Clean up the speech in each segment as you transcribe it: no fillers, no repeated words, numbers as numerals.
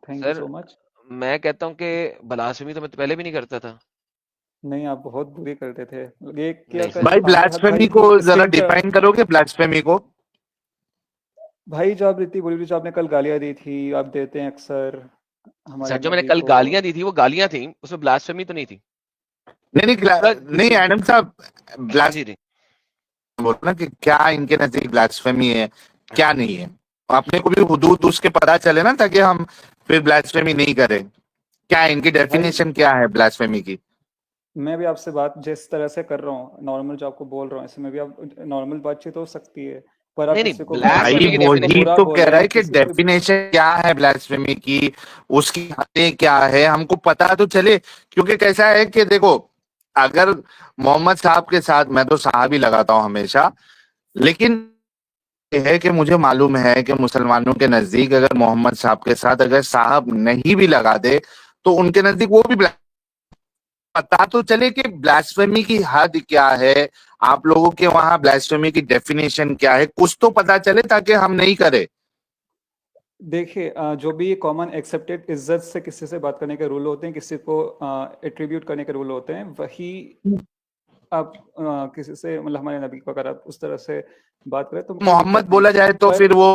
Thank you sir so much. मैं कहता हूँ कि ब्लास्फेमी तो मैं तो पहले भी नहीं करता था। नहीं, आप बहुत बुरी करते थे। ये क्या नहीं कल सर। भाई आमिर हक भाई ब्लास्फेमी को की जरा स्ट्रीम का। डिफाइन करोगे ब्लास्फेमी को? भाई जो आप इतनी बुरी बुरी जो आपने कल गालियां दी थी, आप देते हैं अक्सर सर हमारे जो मैंने नबी कल को। गालियां दी थी वो गालियां थी, उसमें ब्लास्फेमी तो नहीं थी। नहीं नहीं थोड़ा नहीं एडम साहब, जी ब्लास्फेमी जी। बोलो ना कि क्या इनके नजदीक ब्लास्फेमी है, क्या हाँ नहीं है। अपने को भी हुदूद उसके पता चले ना, ताकि हम फिर ब्लास्फेमी नहीं करें। क्या है इनकी भाई डेफिनेशन, क्या है ब्लास्फेमी की? मैं भी आपसे बात जिस तरह से कर रहा हूँ, नॉर्मल जो आपको बोल रहा हूँ, इसमें भी आप नॉर्मल बातचीत हो सकती है। पर आप नहीं नहीं, किसी को गाली भाई ब्लास्फेमी की दें, किसी को वही डेफिनेशन। बुरा तो कह रहा बोलें, है कि किसी को। डेफिनेशन क्या है ब्लास्फेमी की, उसकी हदें क्या है, हमको पता तो चले। क्योंकि कैसा है कि देखो, अगर मोहम्मद साहब के साथ, मैं तो साहब ही लगाता हूं हमेशा, लेकिन ये है कि मुझे मालूम है कि मुसलमानों के नजदीक अगर मोहम्मद साहब के साथ अगर साहब नहीं भी लगा दे, तो उनके नजदीक वो भी पता तो चले कि ब्लास्फेमी की हद क्या है। आप लोगों के वहां ब्लास्फेमी की डेफिनेशन क्या है, कुछ तो पता चले ताकि हम नहीं करें। देखिए, जो भी कॉमन एक्सेप्टेड इज्जत से किसी से बात करने के रूल होते हैं, किसी को एट्रीब्यूट करने के रूल होते हैं, वही आप किसी से, मतलब हमारे नबी को अगर आप उस तरह से बात करें तो कोई मोहम्मद दिक्कत नहीं। बोला जाए तो पर फिर वो,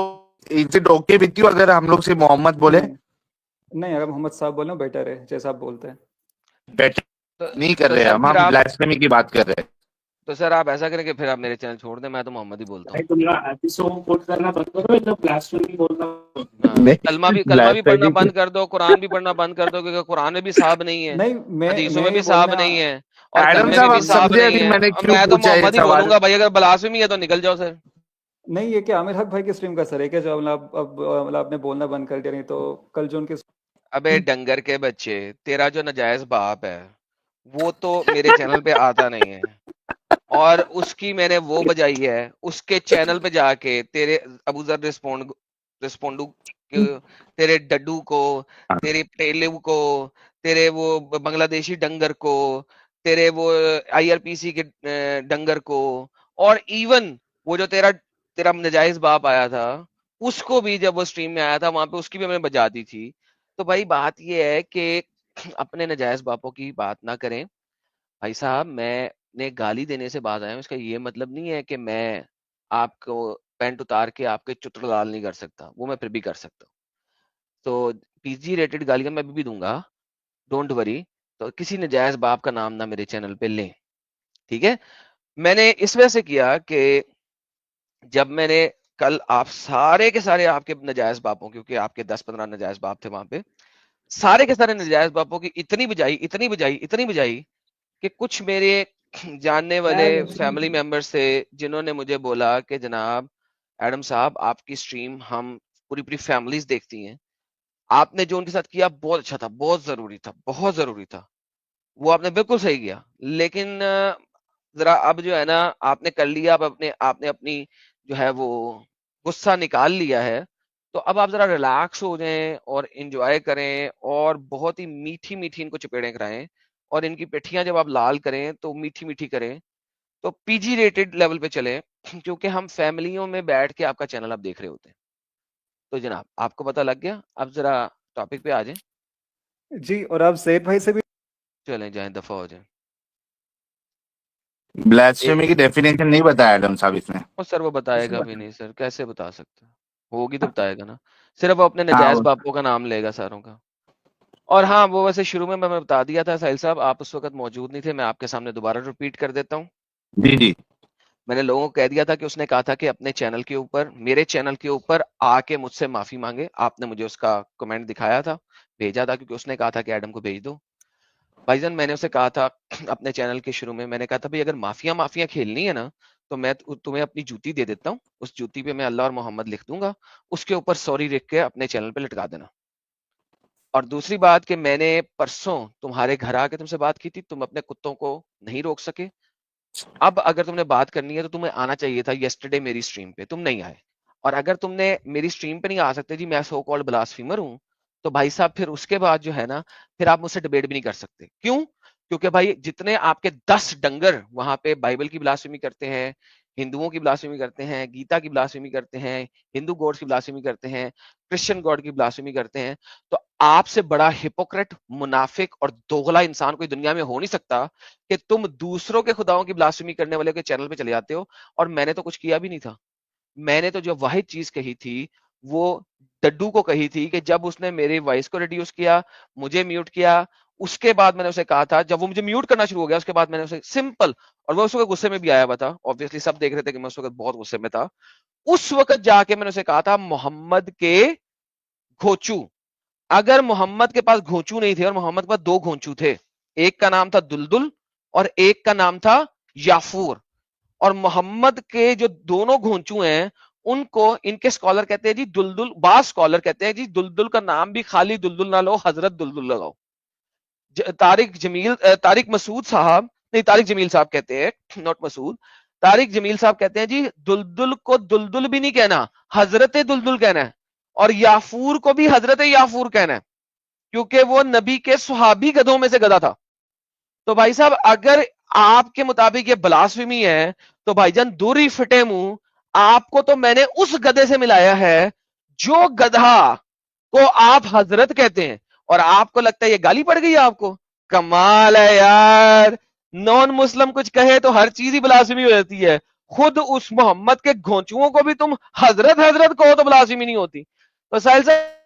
is it okay with you अगर हम लोग से मोहम्मद बोले? नहीं, नहीं, अगर मोहम्मद साहब बोलना बेटर है, जैसा आप बोलते हैं। बेटर तो, नहीं कर तो रहे, सर फिर हम आप, ब्लास्फेमी की बात कर रहे हैं। तो सर आप ऐसा करें कि फिर आप मेरे चैनल छोड़ दें, मैं तो मोहम्मद ही बोलता भाई हूँ। तुम लोग एपिसोड कोट करना बंद करो, एकदम ब्लास्फेमी बोलना। हाँ, कलमा नहीं, भी, कलमा भी पढ़ना ब्लास्फेमी की बंद कर दो, कुरान भी पढ़ना बंद कर दो, क्योंकि कुरान में भी साहब नहीं है, नहीं, हदीसों मैं में ये भी साहब बोलना। नहीं है, और एडम कलमे में साहब, भी आप साहब समझे नहीं अभी है। मैंने और क्यों मैं तो पूछा ये मोहम्मद ही सवाल? बोलूंगा भाई, अगर ब्लास्फेमी है तो निकल जाओ सर। नहीं, ये क्या आमिर हक भाई की स्ट्रीम का सर है क्या, जो मतलब अब मतलब आपने बोलना बंद कर दिया? नहीं तो कल जो उनकी। अबे डंगर के बच्चे, तेरा जो नाजायज बाप है वो तो मेरे चैनल पे आता नहीं है, और उसकी मैंने वो बजाई है उसके चैनल पे जाके, तेरे अबूजर रिस्पोंडू तेरे डड्डू को, तेरे पेलेव को, तेरे वो बांग्लादेशी डंगर को, तेरे वो आईआरपीसी के डंगर को, और इवन वो जो तेरा तेरा नजायज बाप आया था, उसको भी जब वो स्ट्रीम में आया था वहां पे उसकी भी मैंने बजा दी थी। तो भाई बात ये है कि अपने नजायज बापों की बात ना करें। भाई साहब मैंने गाली देने से बाज आया हूँ, इसका ये मतलब नहीं है कि मैं आपको पैंट उतार के आपके चुत्र लाल नहीं कर सकता, वो मैं फिर भी कर सकता हूँ। तो पीजी रेटेड गालियां मैं अभी भी दूंगा, डोंट वरी। तो किसी नजायज बाप का नाम ना मेरे चैनल पे लें, ठीक है? मैंने इस वजह से किया कि जब मैंने कल आप सारे के सारे आपके नजायज बापों, क्योंकि आपके 10-15 नजायज बाप थे वहां पे, सारे के सारे नजायज बापों की इतनी बजाई, इतनी बजाई, इतनी बजाई कि कुछ मेरे जानने वाले फैमिली मेंबर्स थे जिन्होंने मुझे बोला कि जनाब एडम साहब आपकी स्ट्रीम हम पूरी पूरी फैमिलीज देखती हैं, आपने जो उनके साथ किया बहुत अच्छा था, बहुत जरूरी था, बहुत जरूरी था, वो आपने बिल्कुल सही किया। लेकिन जरा अब जो है ना, आपने कर लिया, अब अपने आपने अपनी जो है वो गुस्सा निकाल लिया है, तो अब आप जरा रिलैक्स हो जाएं और इंजॉय करें, और बहुत ही मीठी मीठी इनको चपेड़ें कराएं, और इनकी पिठियां जब आप लाल करें तो मीठी मीठी करें, तो पीजी रेटेड लेवल पे चलें क्योंकि हम फैमिलियों में बैठ के आपका चैनल आप देख रहे होते हैं। तो जनाब आपको पता लग गया, अब जरा टॉपिक पे आ जाएं। जी, और आप सैयद भाई से भी। चलें जाएं, दफा हो जाएं। ब्लास्फेमी की डेफिनेशन नहीं बताया एडम साहब इसमें। और सर वो इसमें बताएगा भी बता। नहीं सर, कैसे बता सकते हैं? होगी तो बताएगा ना, सिर्फ वो अपने हाँ नजायज बापों का नाम लेगा सारों का। और हाँ, वो वैसे शुरू में मैं बता दिया था साहिल साहब, आप उस वक्त मौजूद नहीं थे, मैं आपके सामने दोबारा रिपीट कर देता हूँ। जी जी। मैंने लोगों को कह दिया था कि उसने कहा था कि अपने चैनल के ऊपर, मेरे चैनल के ऊपर आके मुझसे माफी मांगे। आपने मुझे उसका कमेंट दिखाया था, भेजा था, क्योंकि उसने कहा था कि एडम को भेज दो। भाईजान मैंने उसे कहा था अपने चैनल के शुरू में, मैंने कहा था भाई अगर माफिया माफिया खेलनी है ना, तो मैं तुम्हें अपनी जूती दे देता हूँ, उस जूती पे मैं अल्लाह और मोहम्मद लिख दूंगा, उसके ऊपर सॉरी लिख के अपने चैनल पे लटका देना। और दूसरी बात कि मैंने परसों तुम्हारे घर आके तुमसे बात की थी, तुम अपने कुत्तों को नहीं रोक सके। अब अगर तुमने बात करनी है तो तुम्हें आना चाहिए था येस्टरडे मेरी स्ट्रीम पे, तुम नहीं आए। और अगर तुमने मेरी स्ट्रीम पे नहीं आ सकते, जी मैं सो कॉल्ड ब्लास्फेमर हूँ, तो भाई साहब फिर उसके बाद जो है ना, फिर आप मुझसे डिबेट भी नहीं कर सकते। क्यों? क्योंकि भाई जितने आपके 10 डंगर वहां पे बाइबल की ब्लास्फेमी करते हैं, हिंदुओं की ब्लास्फेमी करते हैं, गीता की ब्लास्फेमी करते हैं, हिंदू गॉड्स की ब्लास्फेमी करते हैं, क्रिश्चियन गॉड की ब्लास्फेमी करते हैं, तो आपसे बड़ा हिपोक्रेट, मुनाफिक और दोगला इंसान कोई दुनिया में हो नहीं सकता कि तुम दूसरों के खुदाओं की ब्लास्फेमी करने वाले के चैनल पे चले जाते हो। और मैंने तो कुछ किया भी नहीं था। मैंने तो जो वाहिद चीज कही थी वो डड्डू को कही थी कि जब उसने मेरी वॉइस को रिड्यूस किया, मुझे म्यूट किया, उसके बाद मैंने उसे कहा था, जब वो मुझे म्यूट करना शुरू हो गया उसके बाद मैंने उसे सिंपल, और वो उस वक्त गुस्से में भी आया हुआ था, ऑब्वियसली सब देख रहे थे कि मैं उस वक्त बहुत गुस्से में था, उस वक्त जाके मैंने उसे कहा था मोहम्मद के घोचू। अगर मोहम्मद के पास घोंचू नहीं थे, और मोहम्मद के पास दो घोंचू थे, एक का नाम था दुलदुल और एक का नाम था याफूर, और मोहम्मद के जो दोनों घोंचू हैं उनको इनके स्कॉलर कहते हैं जी दुलदुल, बास स्कॉलर कहते हैं जी दुलदुल का नाम भी खाली दुलदुल ना लो, हजरत दुलदुल लगाओ। तारिक मसूद साहब, नहीं तारिक जमील साहब कहते हैं, नॉट मसूद, तारिक जमील साहब कहते हैं जी दुलदुल को दुलदुल भी नहीं कहना, हजरत दुलदुल कहना है, और याफूर को भी हजरत याफूर कहना है, क्योंकि वो नबी के सुहाबी गधों में से गधा था। तो भाई साहब अगर आपके मुताबिक ये ब्लास्फेमी है तो भाईजान दूरी फिटे मुंह, आपको तो मैंने उस गधे से मिलाया है जो गधा को आप हजरत कहते हैं, और आपको लगता है ये गाली पड़ गई है आपको। कमाल है यार, नॉन मुस्लिम कुछ कहे तो हर चीज ही ब्लास्फेमी हो जाती है, खुद उस मोहम्मद के घोंचुओं को भी तुम हजरत हजरत कहो तो ब्लास्फेमी नहीं होती। तो साहिल साहब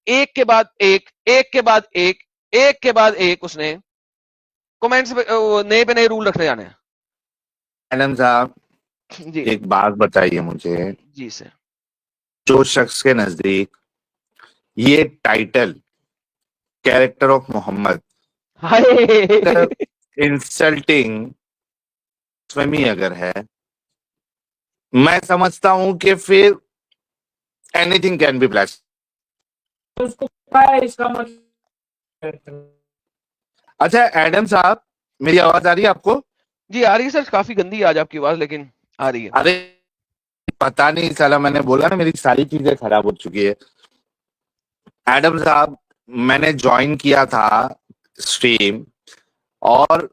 एक के बाद एक, एक के बाद एक, एक के बाद एक उसने कमेंट्स पे नए नए रूल रखने जाने हैं। मैडम साहब जी एक बात बताइए मुझे, जी सर। जो शख्स के नजदीक ये टाइटल कैरेक्टर ऑफ मोहम्मद हाय इंसल्टिंग स्वयं अगर है, मैं समझता हूं कि फिर एनीथिंग कैन बी ब्लेस्ड। तो उसको क्या है इसका मतलब? अच्छा एडम साहब, मेरी आवाज आ रही है आपको? जी आ रही है सर, काफी गंदी है आज आपकी आवाज, लेकिन आ रही है। अरे पता नहीं साला, मैंने बोला ना मेरी सारी चीजें खराब हो चुकी है। एडम साहब, मैंने ज्वाइन किया था स्ट्रीम और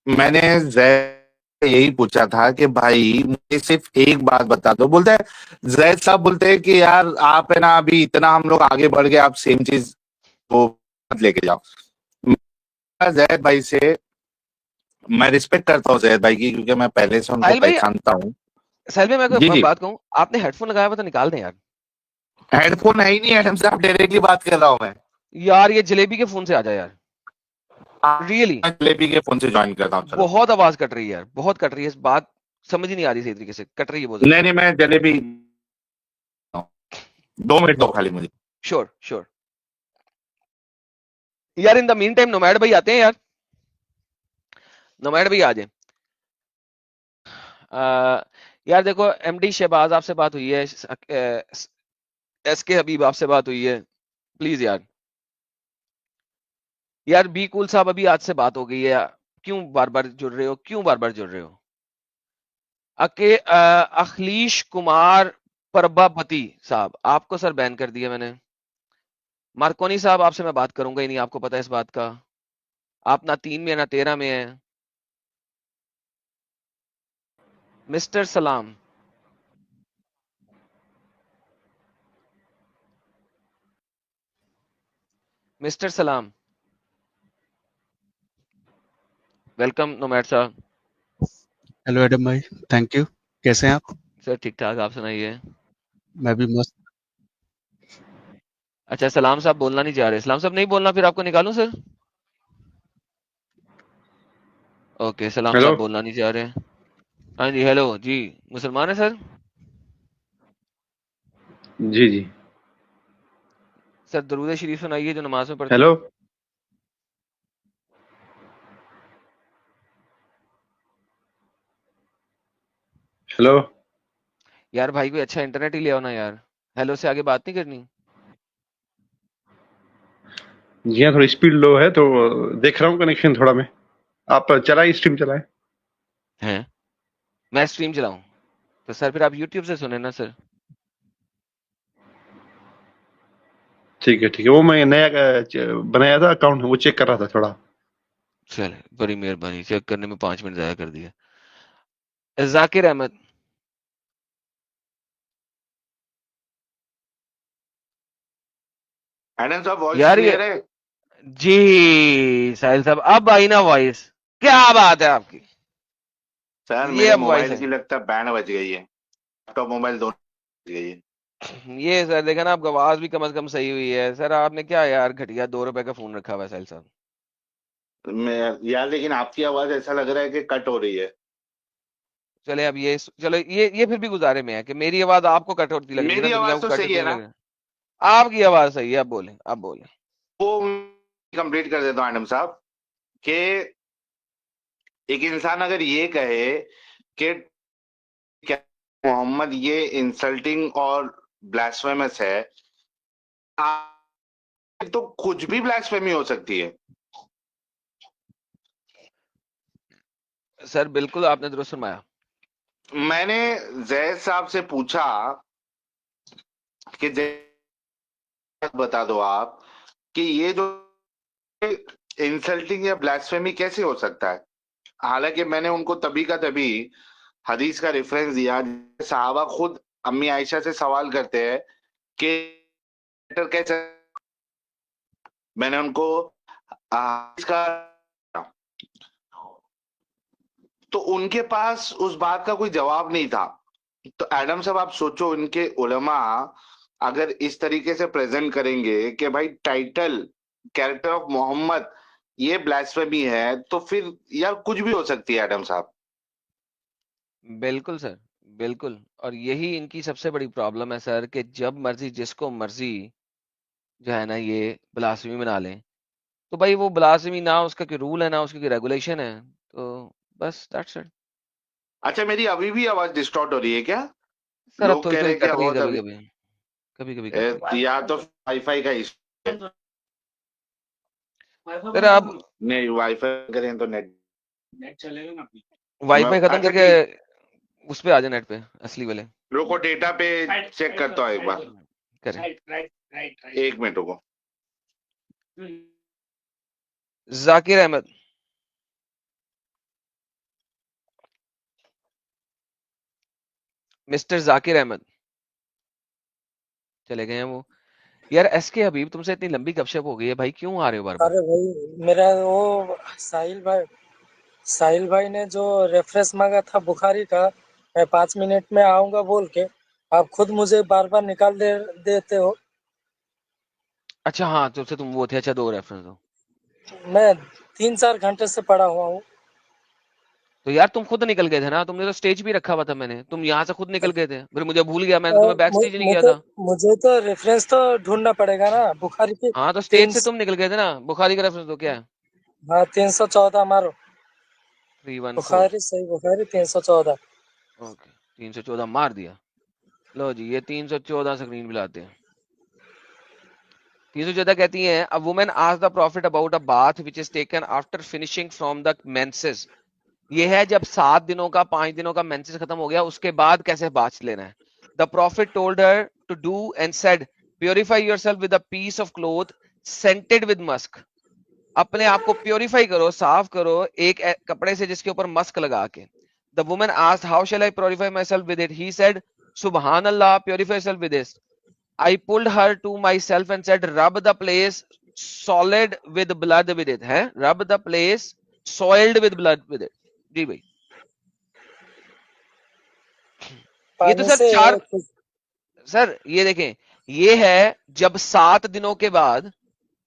मैंने जैद से यही पूछा था कि भाई मुझे सिर्फ एक बात बता दो। बोलते हैं जैद साहब, बोलते हैं कि यार आप है ना अभी इतना हम लोग आगे बढ़ गए, आप सेम चीज वो मत लेके जाओ। जैद भाई से मैं रिस्पेक्ट करता हूँ जैद भाई की, क्योंकि मैं पहले से उनको साहिल भाई, पहचानता हूँ। साहिल भाई मैं जी कोई जी, बात कहूँ, आपने हेडफोन लगाया हुआ तो निकाल दें यार। हेडफोन है ही नहीं एडम साहब, डायरेक्टली बात कर रहा हूँ मैं। यार ये जलेबी के फोन से आ जाए यार, रियली मैं जलेबी के फोन से ज्वाइन करता हूँ। चलो बहुत आवाज कट रही है यार, बहुत कट रही है, बात समझ ही नहीं आ रही सही तरीके से, कट रही है बहुत नहीं नहीं, मैं जलेबी 2 मिनट दो खाली मुझे। Sure sure. यार in the meantime nomad भाई आते हैं यार, नोमैड भाई आ जाए। यार देखो एमडी शहबाज आपसे बात हुई है, एसके हबीब आपसे बात हुई है, प्लीज यार। यार बी कूल साहब अभी आज से बात हो गई है, क्यों बार बार जुड़ रहे हो, क्यों बार बार जुड़ रहे हो? अखिलेश कुमार प्रभापति साहब आपको सर बैन कर दिया मैंने। मार्कोनी साहब आपसे मैं बात करूंगा ही नहीं, आपको पता है इस बात का, आप ना 3 में ना 13 में है। मिस्टर सलाम, मिस्टर सलाम, वेलकम नोमैड साहब। हेलो एडम भाई, थैंक यू। कैसे हैं आप? सर ठीक ठाक, आप सुनाइए। मैं भी मस्त। अच्छा सलाम साहब बोलना नहीं चाह रहे, सलाम साहब नहीं बोलना, फिर आपको निकालूं सर? ओके सलाम हेलो साहब बोलना नहीं चाह रहे। हाँ जी हेलो जी, मुसलमान है सर? जी जी। सर दरूद शरीफ सुनाइए जो नमाज में पढ़ते हेलो हैं। हेलो। यार भाई कोई अच्छा इंटरनेट ही ले आओ ना यार, हेलो से आगे बात नहीं करनी। जी हाँ, थोड़ी स्पीड लो है तो देख रहा हूँ कनेक्शन थोड़ा मैं। आप चलाए, स्ट्रीम चलाए। हैं मैं स्ट्रीम चलाऊं? तो सर फिर आप यूट्यूब से सुने ना सर। ठीक है, वो मैं नया बनाया था अकाउंट, वो चेक कर रहा था थोड़ा। चले, बड़ी मेहरबानी, चेक करने में 5 मिनट ज़ाया कर दिया। जाकिर अहमद, एडम साहब वॉइस यार ये क्लियर है? जी साहिल साहब, अब आई ना वॉइस, क्या बात है आपकी, सर ये मेरे अब वॉइस मोबाइल है। की लगता है बैंड बज गई है, लैपटॉप मोबाइल दोनों बज गई है। ये सर देखा ना, आपकी आवाज भी कम से कम सही हुई है। सर आपने क्या यार घटिया 2 रुपए का फोन रखा हुआ है साहिल साहब। मैं यार, लेकिन आपकी आवाज ऐसा लग रहा है कि कट हो रही है। चले अब ये, चलो ये फिर भी गुजारे में है कि मेरी आवाज आपको कट होती लग रही है ना, मेरी दुनिया आवाज को तो कट सही होती है नहीं ना? लग रही। आपकी आवाज सही है, अब बोले, अब बोले। वो कंप्लीट कर देता हूँ एडम साहब कि एक इंसान अगर ये कहे कि क्या मोहम्मद ये इंसल्टिंग और ब्लास्फेमस है, तो कुछ भी ब्लास्फेमी हो सकती है। सर बिल्कुल आपने दुरुस्त फरमाया। मैंने जैद साहब से पूछा कि जैद बता दो आप कि ये जो इंसल्टिंग या ब्लास्फेमी कैसे हो सकता है। हालांकि मैंने उनको तभी का तभी हदीस का रेफरेंस दिया, साहबा खुद अम्मी आयशा से सवाल करते हैं कि कैसे। मैंने उनको इसका, तो उनके पास उस बात का कोई जवाब नहीं था। तो एडम साहब आप सोचो, इनके उलमा अगर इस तरीके से प्रेजेंट करेंगे कि भाई टाइटल कैरेक्टर ऑफ मोहम्मद ये ब्लास्फेमी है, तो फिर यार कुछ भी हो सकती है एडम साहब। बिल्कुल सर, बिल्कुल। और यही इनकी सबसे बड़ी प्रॉब्लम है सर, कि जब मर्जी जिसको मर्जी जो है ना ये ब्लास्फेमी बना लें। तो भाई वो ब्लास्फेमी ना उसका कोई रूल है ना उसकी कोई रेगुलेशन है, तो बस दैट्स इट। अच्छा, मेरी अभी भी आवाज डिस्टॉर्ट हो रही है क्या? सर अब लोग थोड़ी कह रहे थोड़ी हैं कि कट रही है आवाज कभी अभी कभी, कभी कभी कट रही है। या तो वाईफाई का इशू है। सर आप नहीं, वाईफाई करें तो नेट नेट चलेगा ना अपनी। वाईफाई खत्म अच्छा करके ठीक, उस पे आ जाए, नेट पे असली वाले रुको डेटा पे साइड चेक साइड करता हूँ एक साइड बार। करें। Right right right right. एक मिनट रुको। जाकिर अहमद, मिस्टर जाकिर अहमद चले गए हैं वो। यार एसके हबीब, तुमसे इतनी लंबी गपशप हो गई है भाई, क्यों आ रहे हो बार बार? अरे भाई मेरा वो साहिल भाई ने जो रेफरेंस मांगा था बुखारी का, मैं 5 मिनट में आऊंगा बोल के आप खुद मुझे बार बार निकाल देते हो। अच्छा हाँ, तुमसे तुम वो थे, अच्छा 2 रेफरेंस दो। मैं 3-4 घंटे से पड़ा हुआ हूँ। तो यार तुम खुद निकल गए थे ना, तुमने तो स्टेज भी रखा हुआ था, मैंने तुम यहाँ से खुद निकल गए थे, फिर मुझे भूल गया, मैंने तो तुम्हें बैक स्टेज नहीं किया था। मुझे तो रेफरेंस तो ढूंढना पड़ेगा ना बुखारी की। हाँ तो स्टेज तीन से तुम निकल गए थे ना, बुखारी का रेफरेंस दो क्या है? हाँ 314 मारो। 314। बुखारी 314। ओके, 314 मार दिया। लो जी, ये 314 स्क्रीन पे लाते हैं। 314 कहती है, a woman asked the profit about a bath which is taken after finishing from the menses. ये है जब 7 दिनों का 5 दिनों का मेंसेस खत्म हो गया, उसके बाद कैसे बाथ लेना है। The prophet told her to do and said, purify yourself with a piece of cloth scented with musk. अपने आप को प्योरीफाई करो, साफ करो एक कपड़े से जिसके ऊपर मस्क लगा के। The woman asked, how shall I purify myself with it? He said, सुबहान अल्लाह, purify yourself with this. I pulled her to myself and said, rub the place solid with blood with it, है? Rub the place soiled with blood with it। जी भाई, ये तो पानी sir से 4, sir ये देखें, ये है जब 7 दिनों के बाद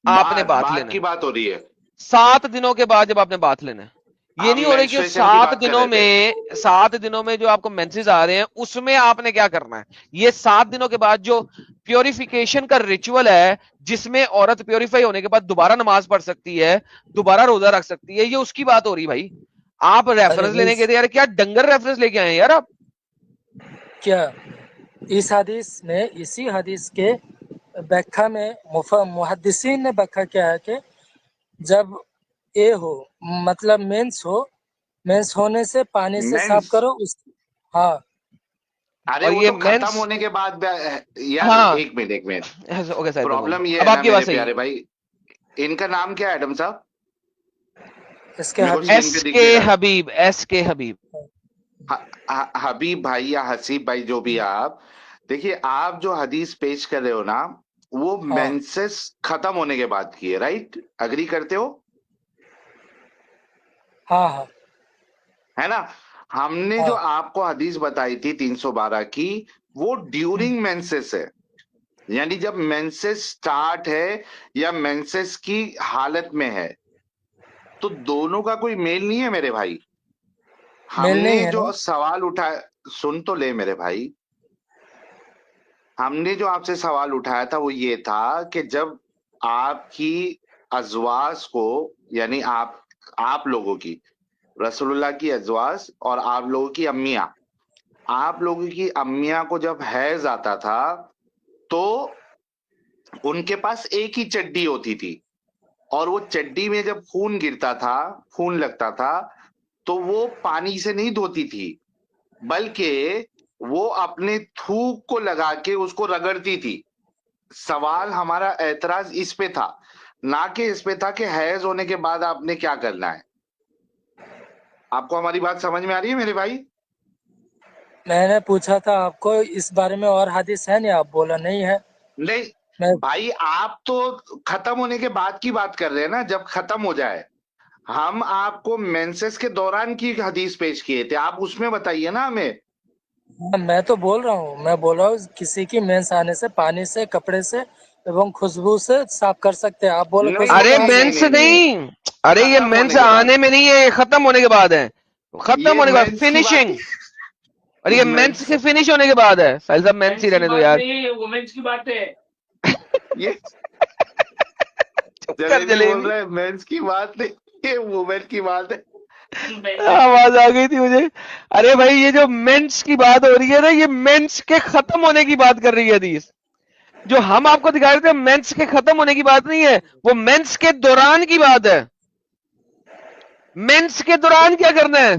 आपने बात बात बात लेना की है। बात हो रही है। 7 दिनों के बाद जब आपने बात लेना है, ये हम नहीं हो रही कि मेंस्ट्रुएशन की बात कर रहे थे। 7 दिनों में जो आपको मेंसेस आ रहे हैं उसमें आपने क्या करना है। ये 7 दिनों के बाद जो प्योरिफिकेशन का रिचुअल है, जिसमें औरत प्योरीफाई होने के बाद दोबारा नमाज पढ़ सकती है, दोबारा रोजा रख सकती है, ये उसकी बात हो रही भाई। आप अरे रेफरेंस लेने के भाई थे यार, क्या डंगर रेफरेंस लेके आए हैं यार आप? क्या इसी हदीस के व्याख्या में मुहद्दिसीन ने व्याख्या किया है कि जब ये हो मतलब मेंस होने से पानी से साफ मेंस करो उस। हाँ अरे और वो ये तो खत्म मेंस, होने के बाद यार हाँ एक मिनट ओके साहिल भाई प्रॉब्लम बोलो, ये अब है ना आपकी बात मेरे सही है। प्यारे भाई, इनका नाम क्या है एडम साहब? इसके मेरे को हबीब। स्क्रीन पे दिख नहीं रहा है। एस के हबीब। हबीब भाई या हसीब भाई जो भी आप, देखिए आप जो हदीस पेश कर रहे हो ना, वो हाँ मेंसेस खत्म होने के बाद की है, राइट? अग्री करते हो? हाँ हाँ है ना? हमने जो हाँ आपको हदीस बताई थी 312 की, वो ड्यूरिंग मेंसेस है, यानी जब मेंसेस स्टार्ट है या मेंसेस की हालत में है, तो दोनों का कोई मेल नहीं है मेरे भाई। मेल नहीं हमने है जो ना। सवाल उठाया, सुन तो ले मेरे भाई, हमने जो आपसे सवाल उठाया था वो ये था कि जब आपकी अजवाज को, यानी आप लोगों की, रसूलुल्लाह की अजवाज और आप लोगों की अम्मियां, आप लोगों की अम्मियां को जब हैज आता था तो उनके पास एक ही चड्डी होती थी, और वो चड्डी में जब खून गिरता था, खून लगता था, तो वो पानी से नहीं धोती थी, बल्कि वो अपने थूक को लगा के उसको रगड़ती थी। सवाल हमारा ऐतराज इस पे था, ना कि इस पे था कि हैज होने के बाद आपने क्या करना है। आपको हमारी बात समझ में आ रही है मेरे भाई? मैंने पूछा था आपको इस बारे में और हदीस है नहीं, आप बोला नहीं है। नहीं मैं भाई, आप तो खत्म होने के बाद की बात कर रहे हैं ना, जब खत्म हो जाए। हम आपको मेंसेस के दौरान की हदीस पेश किए थे, आप उसमें बताइए ना हमें। मैं तो बोल रहा हूँ, मैं बोल रहा हूँ किसी की मेंस आने से पानी से, कपड़े से एवं खुशबू से साफ कर सकते हैं। आप बोले नहीं खुशबू अरे कहाँ से? मेंस नहीं, अरे ये खत्म मेंस होने के बाद, आने में नहीं है, ये खत्म होने के बाद है, खत्म ये होने के बाद मेंस की बात फिनिशिंग। और ये मेंस मेंस के फिनिश होने के बाद है। साहिल साहब मेंस ही मेंस की रहने दो बात यार। नहीं है, ये वुमेन्स की बात है। ये चुप कर जलेबी बोल जलेबी, रहा है मेंस की बात नहीं, ये वुमेन की बात है। आवाज आ गई थी मुझे। अरे भाई ये जो मेंस की बात हो रही है ना, ये मेंस के खत्म होने की बात कर रही है हदीस। जो हम आपको दिखा रहे थे मेंस के खत्म होने की बात नहीं है, वो मेंस के दौरान की बात है। मेंस के दौरान क्या करना है?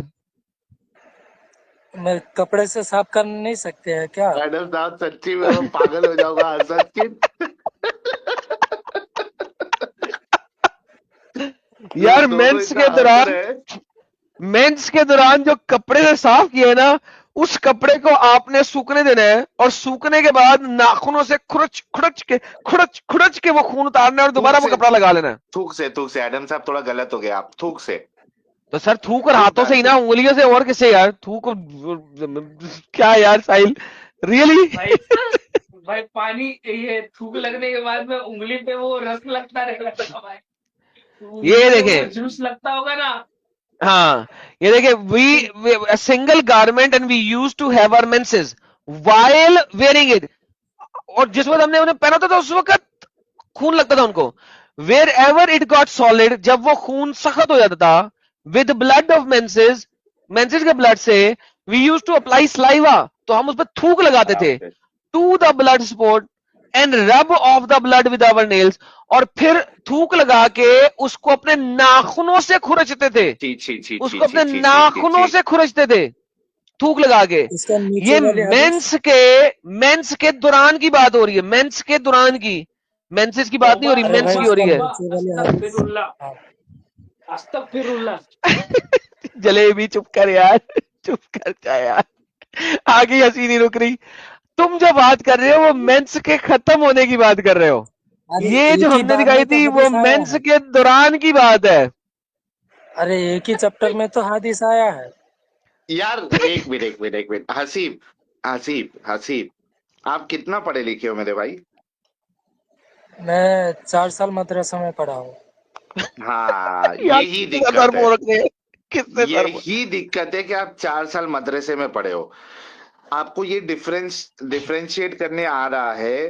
मैं कपड़े से साफ कर नहीं सकते हैं क्या? एडम साहब सच्ची में मैं पागल हो जाऊंगा हंस के। यार दोनों मेंस इतना के हंस दौरान, रहे हैं। मेंस के दौरान जो कपड़े से साफ किए ना, उस कपड़े को आपने सूखने देना है, और सूखने के बाद नाखूनों से खुरच खुरच के वो खून उतारना है और दोबारा वो कपड़ा लगा लेना है। थूक से एडम साहब थोड़ा गलत हो गया, आप थूक से, तो सर थूक और थूक हाथों से डाल ही के। ना, उंगलियों से और किससे यार? थूक क्या यार साहिल, रियली? भाई भाई पानी, ये थूक लगने के बाद में उंगली पे वो रस लगता रहेगा भाई, ये उंगली पे वो देखें, जूस लगता होगा ना। हाँ ये देखिए, we single garment and we use to have our menses while wearing it. और जिस वक्त हमने उन्हें पहना था उस वक्त खून लगता था उनको। Wherever it got solid, जब वो खून सख्त हो जाता था, with blood of menses, menses के ब्लड से, we use to apply saliva, तो हम उस पर थूक लगाते थे, to the blood spot and rub off the blood with our nails, और फिर थूक लगा के उसको अपने नाखूनों से खुरचते थे, छी छी छी छी उसको अपने छी छी नाखूनों से खुरचते थे थूक लगा के। इसका नीचे ये वाली हदीस। मेंस के दौरान की बात हो रही है, मेंस के दौरान की, मेंसेस की बात नहीं हो तौबा रही, अरे मेंस भाई की तौबा हो रही इसका है। तौबा, नीचे वाली हदीस। अस्तगफिरुल्लाह हाँ अस्तगफिरुल्लाह। जलेबी चुप कर यार, चुप कर जा यार, आगे हंसी नहीं रुक रही। तुम जो बात कर रहे हो वो मेंस के खत्म होने की बात कर रहे हो, अरे ये जो एक ही हमने बार दिखाई में तो थी वो हदीस आया मेंस है। के दौरान की बात है। अरे एक ही चैप्टर में तो हदीस आया है। यार एक मिनट हसीब, हसीब आप कितना पढ़े लिखे हो मेरे भाई? मैं 4 साल मदरसा में पढ़ा हूँ। हाँ यार यही किससे सर दिक्कत है, बोल रहे हैं, किससे सर बोल? यही दिक्कत है कि आप 4 साल मदरसे में पढ़े हो। आपको ये डिफरेंशिएट करने आ रहा है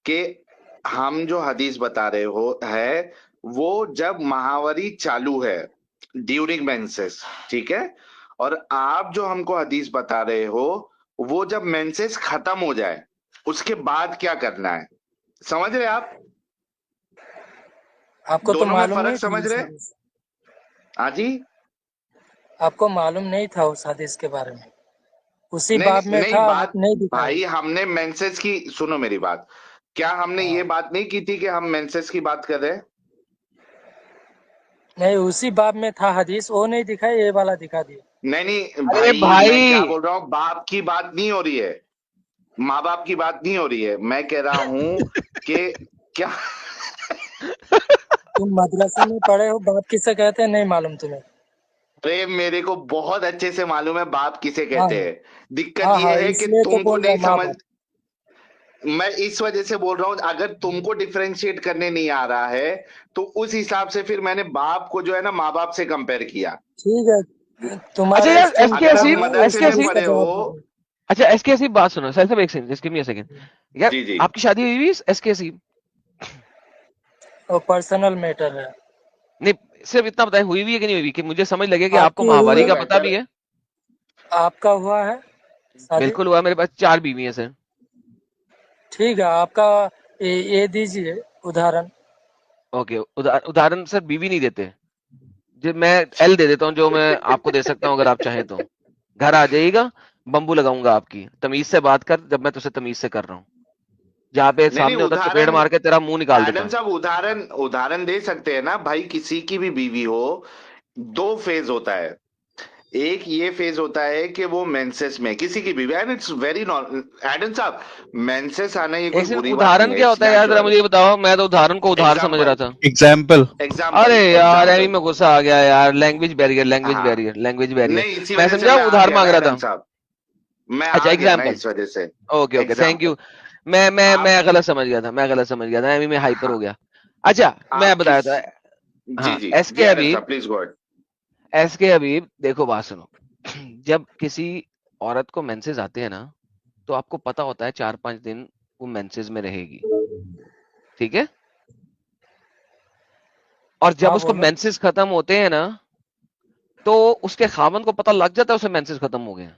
कि हम जो हदीस बता रहे हो है वो जब महावरी चालू है, ड्यूरिंग मेंसेस, ठीक है, और आप जो हमको हदीस बता रहे हो वो जब मेंसेस खत्म हो जाए उसके बाद क्या करना है। समझ रहे आप? आपको तो दोनों में मालूम फर्क नहीं था समझ उस रहे? हदीस। हाँ जी। आपको मालूम नहीं था उस हदीस के बारे में। उसी नहीं बाब में नहीं, था, बात आप नहीं दिखाए। भाई हमने मेंसेस की, सुनो मेरी बात, क्या हमने ये बात नहीं की थी कि हम मेंसेस की बात कर रहे हैं? नहीं, उसी बाब में था हदीस, वो नहीं दिखाई, ये वाला दिखा दिया। नहीं नहीं अरे भाई, मैं क्या भाई बोल रहा हूँ, बाप की बात नहीं हो रही है, माँ बाप की बात नहीं हो रही है, मैं कह रहा हूँ कि क्या तुम मदरसे में पढ़े हो, बाप किसे कहते हैं नहीं मालूम तुम्हें? अरे मेरे को बहुत अच्छे से मालूम है बाप किसे हाँ कहते हैं। दिक्कत हाँ ये हाँ, है कि इसलिए तो तुमको बोल रहा नहीं माँ समझ, बाप। मैं इस वजह से बोल रहा हूँ, अगर तुमको डिफरेंशिएट करने नहीं आ रहा है तो उस हिसाब से फिर मैंने बाप को जो है ना माँ बाप से कंपेयर किया। ठीक है, अच्छा तुम्हारे यार, स्ट्रीम एसके क्या अगर आप हसीब, है, मदरसे उस एसके में हसीब, हदीस का पढ़े जवाब हो, दीजिए। अच्छा एसके हसीब बात सुनो सर, सब एक second, just give me a second यार। जी जी आपकी शादी हुई हुई एसके हसीब? वो पर्सनल मैटर है। नहीं, सिर्फ इतना बताएं हुई हुई है कि नहीं हुई हुई, कि मुझे समझ लगे कि आपको आपकी हुई माहवारी है? का अगर पता बेहतर, भी है। आपका हुआ है शादी? बिल्कुल हुआ, मेरे पास 4 बीवी है सर। ठीक है, आपका ये दीजिए उदाहरण। ओके, उदाहरण सर बीवी नहीं देते, जो मैं एल दे देता हूँ, जो मैं आपको दे सकता हूँ अगर आप चाहें तो। घर आ जाइएगा, बम्बू लगाऊंगा आपकी, तमीज से बात कर, जब मैं तुझसे तमीज से कर रहा हूँ। जहाँ पे नहीं नहीं सामने होता चपेड़ उदाहरण, मार के तेरा मुंह निकाल देता। एडम साहब उदाहरण उदाहरण दे सकते हैं ना भाई, किसी की भी बीवी हो, 2 फेज होता है। एक ये फेज होता है कि वो मेंसेस में किसी की बीवी, and it's very normal Adam साहब, मेंसेस आना ये कोई ऐसे बुरी बात नहीं उदाहरण है, क्या इट्स होता है यार, जरा नेचुरल। मुझे ये बताओ, मैं तो उदाहरण को उधार समझ रहा एग्जाम्पल था। एग्जाम्पल। एग्जाम्पल अरे यार एमी एग्जाम्पल में गुस्सा आ गया यार, लैंग्वेज बैरियर, लैंग्वेज हाँ, बैरियर, लैंग्वेज बैरियर। नहीं इसी मैं वजह से समझा मैं आ उधार गया मांग ना रहा एडम था। साहब, मैं अच्छा आ गया ना एग्जाम्पल, इस वजह से। Okay okay, thank example you. मैं आप, गलत समझ गया था, मैं गलत समझ गया था, एमी में हाइपर हाँ, हो गया। अच्छा मैं आप बताया किस, था। जी हाँ जी जी एसके एडम हबीब, साहब प्लीज गो अहेड। एसके हबीब देखो बात सुनो। जब किसी औरत को मेंसेस आते हैं ना, तो आपको पता होता है 4-5 दिन वो मेंसेस में रहेगी, ठीक है? और जब हाँ उसको बोलो। मेंसेस खत्म होते हैं ना, तो उसके खामन को पता लग जाता है उसे मेंसेस खत्म हो गए हैं।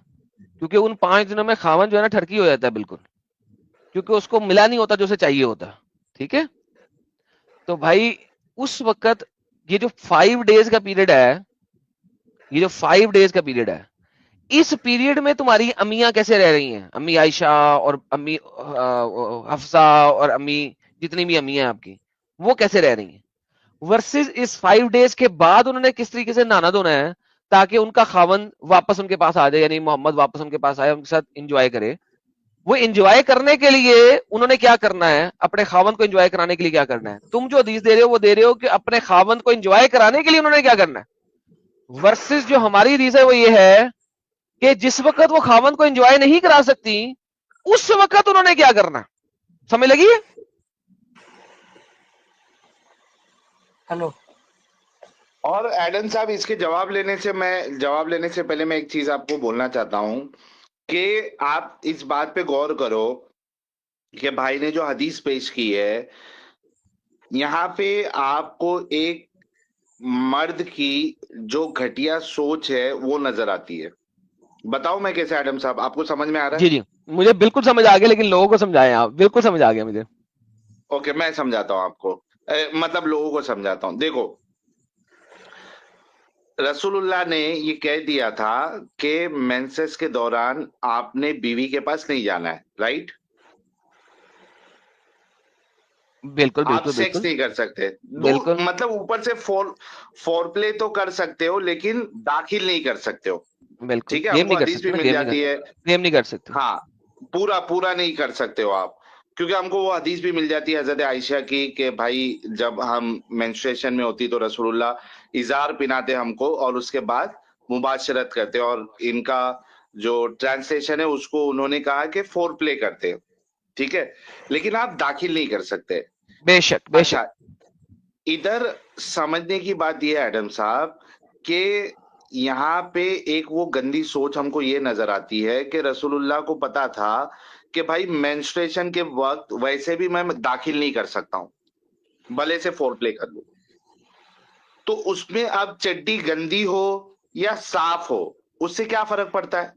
क्योंकि उन 5 दिनों में खामन जो है ना ठरकी हो जाता है बिल्कुल, क्योंकि उसको मिला नहीं होता जो उसे चाहिए होता, ठीक है? तो भाई उस वक्त ये जो 5 डेज का पीरियड है, ये जो 5 डेज का पीरियड है, इस पीरियड में तुम्हारी अम्मियां कैसे रह रही हैं, अम्मी आयशा और अम्मी हफ्सा और अम्मी, जितनी भी अम्मियां हैं आपकी, वो कैसे रह रही हैं, वर्सेस इस 5 डेज के बाद उन्होंने किस तरीके से नहाना धोना है ताकि उनका खावन वापस उनके पास आ जाए, यानी मोहम्मद वापस उनके पास आए, उनके साथ एंजॉय करे। वो एंजॉय करने के लिए उन्होंने क्या करना है, अपने खावन को एंजॉय कराने के लिए क्या करना है। तुम जो हदीस दे रहे हो वो दे रहे हो कि अपने खावन को एंजॉय कराने के लिए उन्होंने क्या करना है, वर्सेस जो हमारी रीज है वो ये है कि जिस वक्त वो खावन को एंजॉय नहीं करा सकती, उस वक्त उन्होंने क्या करना। समझ लगी है? हेलो। और एडम साहब इसके जवाब लेने से पहले मैं एक चीज आपको बोलना चाहता हूं कि आप इस बात पे गौर करो कि भाई ने जो हदीस पेश की है, यहाँ पे आपको एक मर्द की जो घटिया सोच है वो नजर आती है। बताओ मैं कैसे एडम साहब, आपको समझ में आ रहा है? जी जी, मुझे बिल्कुल समझ आ गया, लेकिन लोगों को समझाएं आप। बिल्कुल समझ आ गया मुझे। ओके मैं समझाता हूं आपको, मतलब लोगों को समझाता हूं। देखो रसूलुल्लाह ने ये कह दिया था कि मेंसेस के दौरान आपने बीवी के पास नहीं जाना है, राइट? बिल्कुल आप बिल्कुल सेक्स बिल्कुल नहीं कर सकते, बिल्कुल मतलब ऊपर से फोरप्ले तो कर सकते हो लेकिन दाखिल नहीं कर सकते हो, बिल्कुल। ठीक है? गेम हमको नहीं कर हदीस सकते भी ना, मिल जाती है, गेम नहीं कर सकते। हाँ, पूरा पूरा नहीं कर सकते हो आप, क्योंकि हमको वो हदीस भी मिल जाती है हजरत आयशा की कि भाई जब हम मेंस्ट्रुएशन में होती तो रसूलुल्लाह इजार पिनाते हमको और उसके बाद मुबाशरत करते, और इनका जो ट्रांसलेशन है उसको उन्होंने कहा कि फोर प्ले करते, ठीक है? लेकिन आप दाखिल नहीं कर सकते। बेशक बेशक। अच्छा, इधर समझने की बात यह है एडम साहब कि यहाँ पे एक वो गंदी सोच हमको ये नजर आती है कि रसूलुल्लाह को पता था कि भाई मेंस्ट्रुएशन के वक्त वैसे भी मैं दाखिल नहीं कर सकता हूं भले से फोर प्ले कर लूं, तो उसमें अब चड्डी गंदी हो या साफ हो उससे क्या फर्क पड़ता है?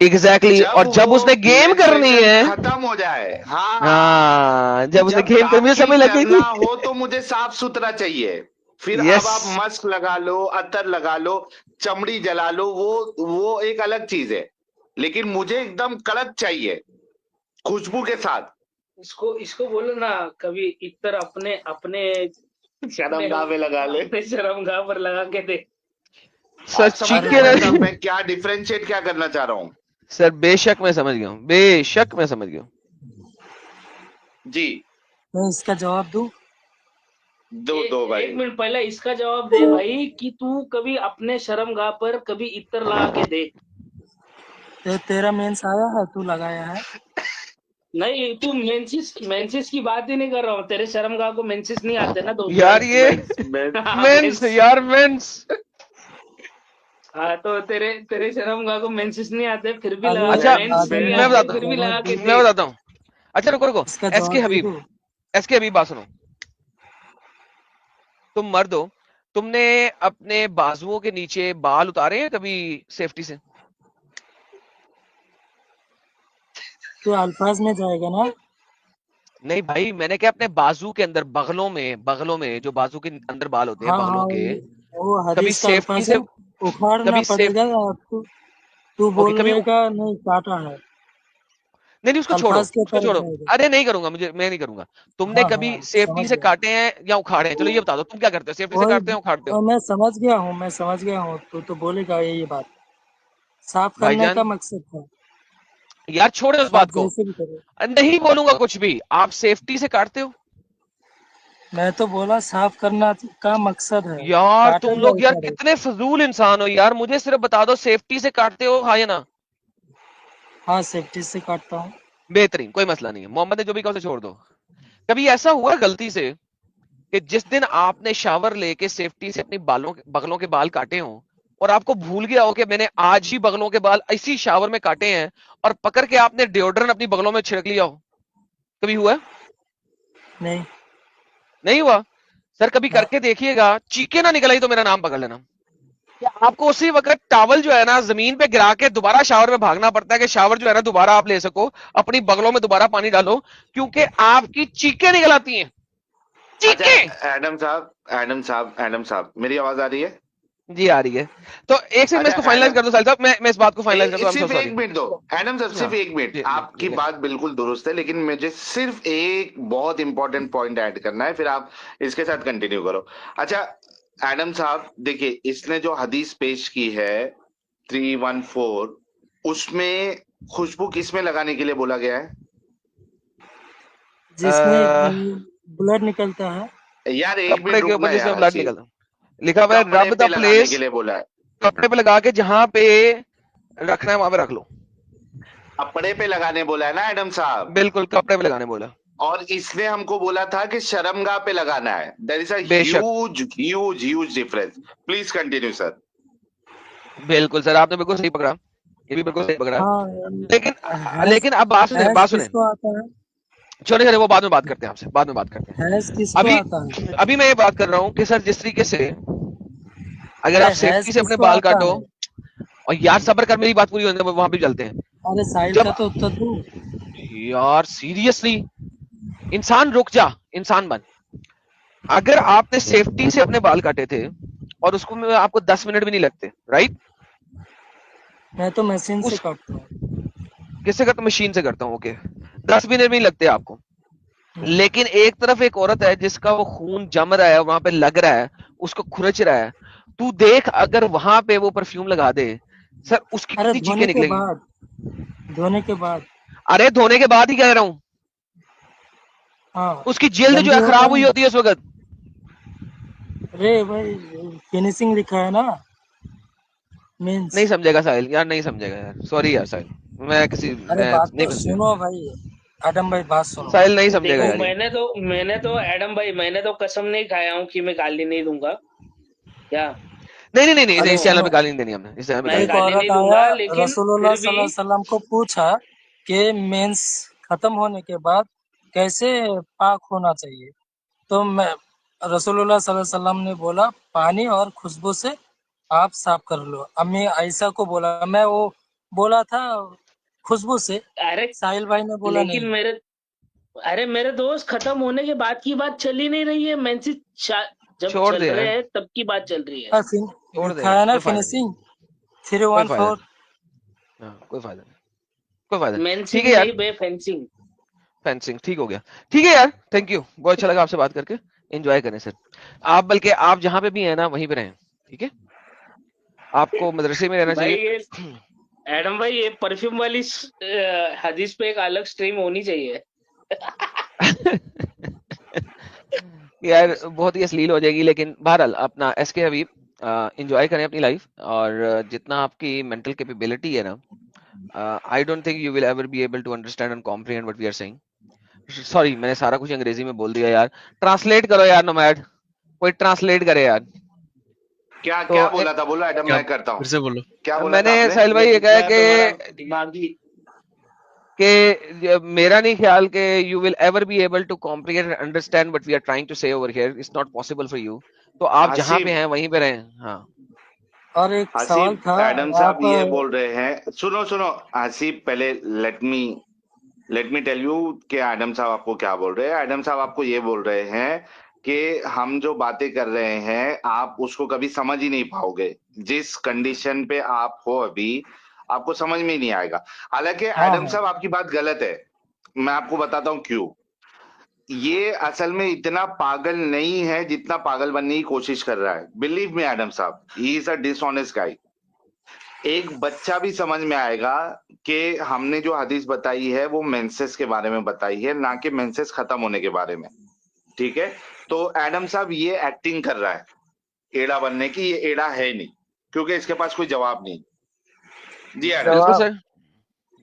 एग्जैक्टली और जब वो उसने गेम करनी menstruation है, खत्म हो जाए, हाँ हाँ जब उसने जब गेम करनी है, दाखिल समय लग गई करना थी। हो तो मुझे साफ सुथरा चाहिए, फिर यस अब आप मस्क लगा लो, अतर लगा लो, चमड़ी जला लो, वो एक अलग चीज है, लेकिन मुझे एकदम कड़क चाहिए खुशबू के साथ। इसको बोलो ना कभी इतर अपने अपने शर्मगाह पे लगा ले। अपने शर्मगाह पर लगा के दे। सर आप समझ रहे चीखे हैं रहे मतलब मैं क्या डिफरेंशिएट क्या करना चाह रहा हूँ? सर बेशक मैं समझ गया हूँ, बेशक मैं समझ गया हूँ। जी मैं इसका जवाब दूं? दो भाई। एक मिनट पहले इसका जवाब दे भाई कि तू कभी अपने शर्मगाह पर कभी इतर लगा के दे। तेरा मेंस आया है, तू लगाया है? नहीं तू मेंसिस की बात ही नहीं कर रहा हूँ, तेरे शर्मगाह को मेंसिस नहीं आते ना दोस्त यार ये मेंस यार मेंस। हाँ तो तेरे शर्मगाह को मेंसिस नहीं आते फिर भी अरे लगा अच्छा, मेंस नहीं मैं आते बताता फिर भी लगा के मैं दे। बताता हूँ। अच्छा रुको इसका एस के जवाब दे हबीब, दो। एस के हबीब बात सुनो। तुम मर्द हो, तुमने अपने बाजुओं के नीचे बाल उतारे हैं कभी सेफ्टी से? तो अल्फाज में जाएगा ना? नहीं भाई, मैंने क्या अपने बाजू के अंदर बगलों में जो बाजू के अंदर बाल होते हैं हाँ बगलों हाँ, के, वो कभी हदीस का सेफ्टी अल्फाज से, है, उखाड़ना कभी सेफ पड़ेगा। तू ओके कभी बोलेगा नहीं काटा है, नहीं उसको छोड़ो, अल्फाज के उसको ऊपर छोड़ो। जाएगा। अरे नहीं करूंगा, मैं नहीं करूंगा। तुमने हाँ कभी हाँ, सेफ्टी समझ से गया। काटे हैं या उखाड़े हैं? चलो ये बता दो, तुम क्या करते हो, सेफ्टी से वही काटते हो उखाड़ते हो? मैं समझ गया हूँ। तू बोलेगा ये बात साफ करने का भाईजान मकसद था। यार छोड़े उस आप बात को, जैसे भी करो। नहीं बोलूंगा कुछ भी। आप सेफ्टी से काटते हो? मैं तो बोला साफ करना का मकसद है, यार तुम काटेगा लोग यार उखाड़े। कितने फजूल इंसान हो यार। मुझे सिर्फ बता दो सेफ्टी से काटते हो, हाँ या ना? हाँ, सेफ्टी से काटता हूँ। बेहतरीन, कोई मसला नहीं है। मोहम्मद ने जो भी कहा उसे छोड़ दो। कभी ऐसा हुआ गलती से कि जिस दिन आपने शावर लेके सेफ्टी से अपनी बगलों के बाल काटे हों और आपको भूल गया हो कि मैंने आज ही बगलों के बाल इसी शावर में काटे हैं, और पकड़ के आपने डिओड्रेंट अपनी बगलों में छिड़क लिया हो? कभी हुआ? नहीं नहीं हुआ? सर कभी ना, करके देखिएगा, चीखे ना निकल आई तो मेरा नाम पकड़ लेना। कि आपको उसी वक्त टॉवल जो है ना जमीन पे गिरा के दोबारा शावर में भागना पड़ता है कि शावर जो है ना दोबारा आप ले सको, अपनी बगलों में दोबारा पानी डालो, क्योंकि आपकी चीखें निकल आती हैं। अच्छा चीखें। एडम साहब मेरी आवाज आ रही है? जी आ रही है। तो एक सेकंड मैं इसको अच्छा फाइनलाइज कर दूं साहिल साहब, मैं इस बात को फाइनलाइज कर दूं। आई एम सो सिर्फ सॉरी। एक मिनट दो एडम साहब, सिर्फ हाँ एक मिनट। जी आपकी जी बात बिल्कुल दुरुस्त है, लेकिन मुझे सिर्फ एक बहुत इंपॉर्टेंट पॉइंट ऐड करना है, फिर आप इसके साथ कंटिन्यू करो। अच्छा एडम साहब देखिए, इसने जो हदीस पेश की है 314, उसमें खुशबू किस में लगाने के लिए बोला गया है? जिसमें ब्लड निकलता है। यार एक कपड़े मिनट के ऊपर रुकना जिसमें यार, ब्लड हसीब। निकलता, लिखा हुआ है कपड़े रब पे द लगाने प्लेस, के लिए बोला है। कपड़े पे लगा के जहां पे रखना है वहां पे रख लो। कपड़े पे लगाने बोला है ना एडम साहब? बिल्कुल कपड़े पे लगाने बोला। और इसने हमको बोला था कि शर्मगाह पे लगाना है। देयर इज अ बेशक huge difference. Please continue sir. बिल्कुल सर, आपने बिल्कुल सही पकड़ा, ये भी बिल्कुल सही पकड़ा। हाँ, लेकिन हैज लेकिन अब बात सुने किसको आता है? चलिए वो बाद में बात करते हैं, आपसे बाद में बात करते हैं। हैज किसको अभी आता है? अभी मैं ये बात कर रहा हूँ कि सर जिस तरीके से अगर अरे आप हैज सेफ्टी से अपने किसको बाल आता काटो, है? और यार सब्र कर, मेरी बात पूरी होने दे, वहां भी चलते हैं। अरे साहिल जब का तो उत्तर दूं। यार सीरियसली इंसान रुक जा, इंसान बन। अगर आपने सेफ्टी से अपने बाल काटे थे और उसको में आपको 10 मिनट भी नहीं लगते, राइट? मैं तो मशीन से उस काटता हूँ। किससे करता? मशीन से करता हूँ, ओके। 10 मिनट भी नहीं लगते आपको। हम्म। लेकिन एक तरफ एक औरत है जिसका वो खून जम रहा है, वहां पे लग रहा है, उसको खुरच रहा है। तू देख अगर वहां पे वो परफ्यूम लगा दे, सर उसकी अरे कितनी चीखें निकलेगी। धोने के बाद। अरे धोने के बाद ही कह रहा हूँ, हाँ, उसकी जिल्द जो गंदी है होता खराब है हुई ना। होती है उस वक्त। अरे भाई, फिनिशिंग लिखा है ना, मीन्स। नहीं समझेगा साहिल यार, नहीं समझेगा यार, सॉरी यार साहिल, मैं अरे बात नहीं तो समझेगा सुनो भाई, आदम भाई बात सुनो। साहिल, नहीं समझेगा देखो यार ये। मैंने तो एडम भाई मैंने तो कसम नहीं खाया हूँ कि मैं गाली नहीं दूंगा क्या। नहीं अरे इस चैनल पे सुनो, गाली नहीं देनी हमने, इस चैनल पे मैं गाली एक नहीं गाली औरत नहीं आया, दूंगा लेकिन रसूलुल्लाह फिर भी सल्लल्लाहु अलैहि वसल्लम को पूछा कि मेंस खत्म होने के बाद कैसे पाक होना चाहिए। तो मैं रसूलुल्लाह सल्लल्लाहु अलैहि वसल्लम ने बोला पानी और खुशबू से आप साफ कर लो। अम्मी आयशा को बोला, मैं वो बोला था खुशबू से, अरे साहिल भाई ने बोला लेकिन नहीं। मेरे दोस्त खत्म होने के बाद की बात चल ही नहीं रही है। मेंसिस जब छोड़ चल दे रहे यार, हैं तब की बात चल रही है। छोड़ दे लिखा है यार, ना कोई फायदा नहीं, फिनिशिंग कोई फायदा 314। नहीं, हाँ, कोई फायदा नहीं, कोई फायदा नहीं। ठीक मेंसिंग है यार, नहीं बे, फेंसिंग। फेंसिंग ठीक हो गया। ठीक है यार, थैंक यू, बहुत अच्छा लगा आपसे बात करके। एंजॉय करें सर आप, बल्कि आप जहाँ पे भी हैं ना वहीं पे रहें, ठीक है? आपको मदरसे में रहना भाई चाहिए। ये एडम भाई, ये परफ्यूम वाली हदीस पे एक अलग स्ट्रीम होनी चाहिए। यार बहुत ही अश्लील हो जाएगी, लेकिन बहरहाल अपना एसके हबीब एंजॉय करें अपनी लाइफ, और जितना आपकी मेंटल कैपेबिलिटी है ना, I don't think you will ever be able to understand and comprehend what we are saying. Sorry, मैंने सारा कुछ अंग्रेजी में बोल दिया यार, ट्रांसलेट करो यार नोमैड, कोई ट्रांसलेट करे यार। क्या तो क्या बोला था? बोलो एडम, क्या मैं करता फिर हूँ। से बोलो। क्या बोला था मैंने आपने? साहिल भाई ये कहा मैं तुम्हारा कि दिमागी मेरा नहीं ख्याल कि you will ever be able to comprehend and understand what we are trying to say over here, it's not possible for you. तो आप जहां पे आसिफ, हैं वहीं पे रहें। हाँ और एक सवाल आसिफ था, एडम साहब आप ये बोल रहे हैं, सुनो सुनो आसिफ, पहले लेट मी टेल यू कि एडम साहब आपको क्या बोल रहे हैं। एडम साहब आपको ये बोल रहे हैं कि हम जो बातें कर रहे हैं आप उसको कभी समझ ही नहीं पाओगे, जिस कंडीशन पे आप हो अभी आपको समझ में ही नहीं आएगा। हालांकि हाँ एडम हाँ साहब आपकी बात गलत है, मैं आपको बताता हूँ क्यों। ये असल में इतना पागल नहीं है जितना पागल बनने की कोशिश कर रहा है। बिलीव मी एडम साहब, ही इज अ डिसऑनेस्ट गाय। एक बच्चा भी समझ में आएगा कि हमने जो हदीस बताई है वो मेंसेस के बारे में बताई है, ना कि मेंसेस खत्म होने के बारे में। ठीक है, तो एडम साहब ये एक्टिंग कर रहा है एड़ा बनने की, ये एड़ा है नहीं, क्योंकि इसके पास कोई जवाब नहीं। जी एडम बिल्कुल साहब। जवाब सर,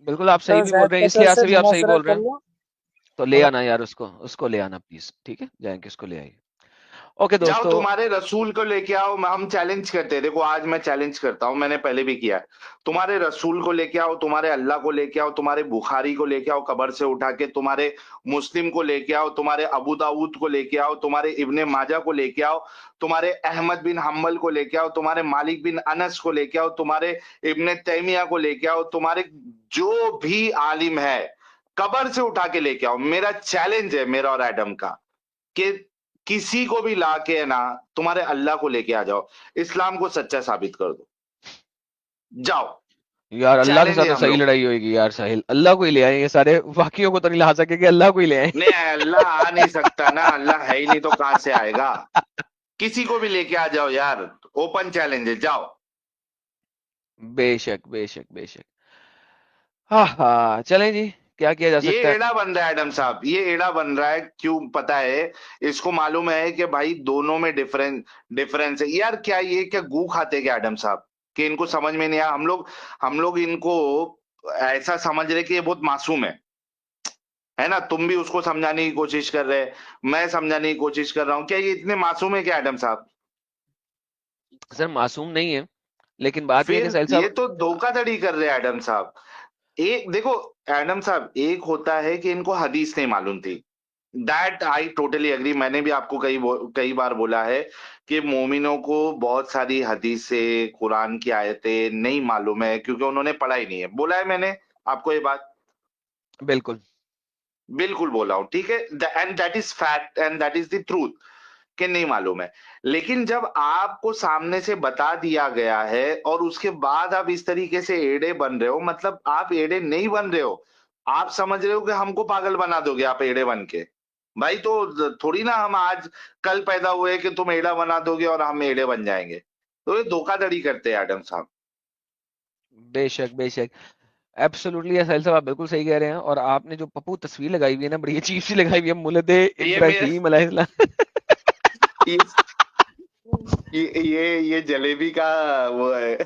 बिल्कुल आप सही सर भी बोल जायद रहे हैं, इस कतर लिहाज से से भी आप सही मुनासरत बोल रहे कर हैं। लो तो ले थोड़ा। आना यार, उसको ले आना प्लीज, ठीक है? जाएंगे, उसको ले आइए। ओके जाओ दोस्तों, तुम्हारे रसूल को लेके आओ, हम चैलेंज करते हैं। देखो आज मैं चैलेंज करता हूं, मैंने पहले भी किया है। तुम्हारे रसूल को लेके आओ, तुम्हारे अल्लाह को लेके आओ, तुम्हारे बुखारी को लेके आओ कब्र से उठा के, तुम्हारे मुस्लिम को लेके आओ, तुम्हारे अबू दाऊद को लेके आओ, तुम्हारे इब्ने माजा को लेके आओ, तुम्हारे अहमद बिन हम्बल को लेके आओ, तुम्हारे मालिक बिन अनस को लेके आओ, तुम्हारे इब्ने तैमिया को लेके आओ, तुम्हारे जो भी आलिम है कब्र से उठा के लेके आओ। मेरा चैलेंज है, मेरा और एडम का, कि किसी को भी ला के ना तुम्हारे अल्लाह को लेके आ जाओ, इस्लाम को सच्चा साबित कर दो। जाओ, यार अल्लाह के चैलेंज साथ है तो हम सही लोग। लड़ाई होगी यार साहिल, अल्लाह को ही ले आए, ये सारे वाकियों को तो नहीं ला सकेंगे, अल्लाह को ही ले आए। नहीं, अल्लाह आ नहीं सकता ना, अल्लाह है ही नहीं तो कहां से आएगा। किसी को भी लेके आ जाओ यार, ओपन चैलेंज है, जाओ। बेशक बेशक बेशक। हाँ हाँ, चलें जी, क्या किया जा ये सकता है। एड़ा बन रहा है एडम साहब, ये एड़ा बन रहा है, क्यों पता है? इसको मालूम है कि भाई दोनों में डिफरेंस है। यार क्या ये क्या गू खाते क्या एडम साहब, कि इनको समझ में नहीं आया? हम लोग इनको ऐसा समझ रहे कि ये बहुत मासूम है ना। तुम भी उसको समझाने की कोशिश कर रहे हैं, मैं समझाने की कोशिश कर रहा हूँ। क्या ये इतने मासूम है क्या एडम साहब? सर मासूम नहीं है, लेकिन बात यह है कि फिर साहिल ये साहब, तो धोखाधड़ी कर रहे हैं एडम साहब। एक देखो एडम साहब, एक होता है कि इनको हदीस नहीं मालूम थी, दैट आई टोटली एग्री। मैंने भी आपको कई बार बोला है कि मोमिनों को बहुत सारी हदीसें, कुरान की आयतें नहीं मालूम है, क्योंकि उन्होंने पढ़ा ही नहीं है। बोला है मैंने आपको ये बात? बिल्कुल बिल्कुल बोला हूं, ठीक है। And that is fact and that is the truth, कि नहीं मालूम है। लेकिन जब आपको सामने से बता दिया गया है और उसके बाद आप इस तरीके से एड़े बन रहे हो, मतलब आप एड़े नहीं बन रहे हो, आप समझ रहे हो कि हमको पागल बना दोगे आप एड़े बन के। भाई तो थोड़ी ना हम आज कल पैदा हुए कि तुम एड़ा बना दोगे और हम एड़े बन जाएंगे। तो ये धोखाधड़ी करते हैं एडम साहब। बेशक बेशक, एब्सोल्युटली साहिल साहब आप बिल्कुल सही कह रहे हैं। और आपने जो पप्पू तस्वीर लगाई हुई है ना, बड़ी अजीब सी लगाई हुई है, मुल्द ये मेरे इब्राहिम अलैहिस्सलाम। ये ये जलेबी का वो है,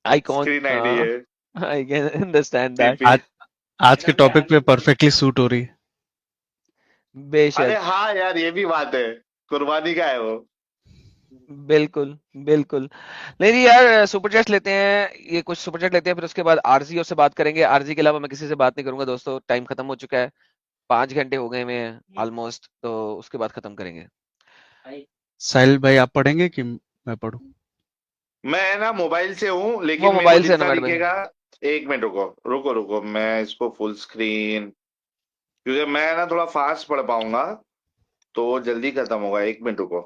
आइकॉन, स्क्रीन आईडी है। I can understand that. CP. आज के टॉपिक पे परफेक्टली सूट हो रही है। अरे बेशक, हाँ यार, ये भी बात है, कुर्बानी का है वो। बिल्कुल बिल्कुल। नहीं जी यार, सुपर चैट लेते हैं, ये कुछ सुपर चैट लेते हैं, फिर उसके बाद आरजी से बात करेंगे। आरजी के अलावा मैं किसी से बात नहीं करूंगा दोस्तों, टाइम खत्म हो चुका है, 5 घंटे हो गए हैं ऑलमोस्ट, तो उसके बाद खत्म करेंगे। साहिल भाई आप पढ़ेंगे कि मैं पढ़ूं? मैं ना मोबाइल से हूँ, वो लेकिन मेरे को मोबाइल से जितना नंबर में, दिखेगा। एक मिनट रुको रुको रुको, मैं इसको फुल स्क्रीन, क्योंकि मैं ना थोड़ा फास्ट पढ़ पाऊंगा। तो वो जल्दी खत्म होगा। 1 मिनट रुको,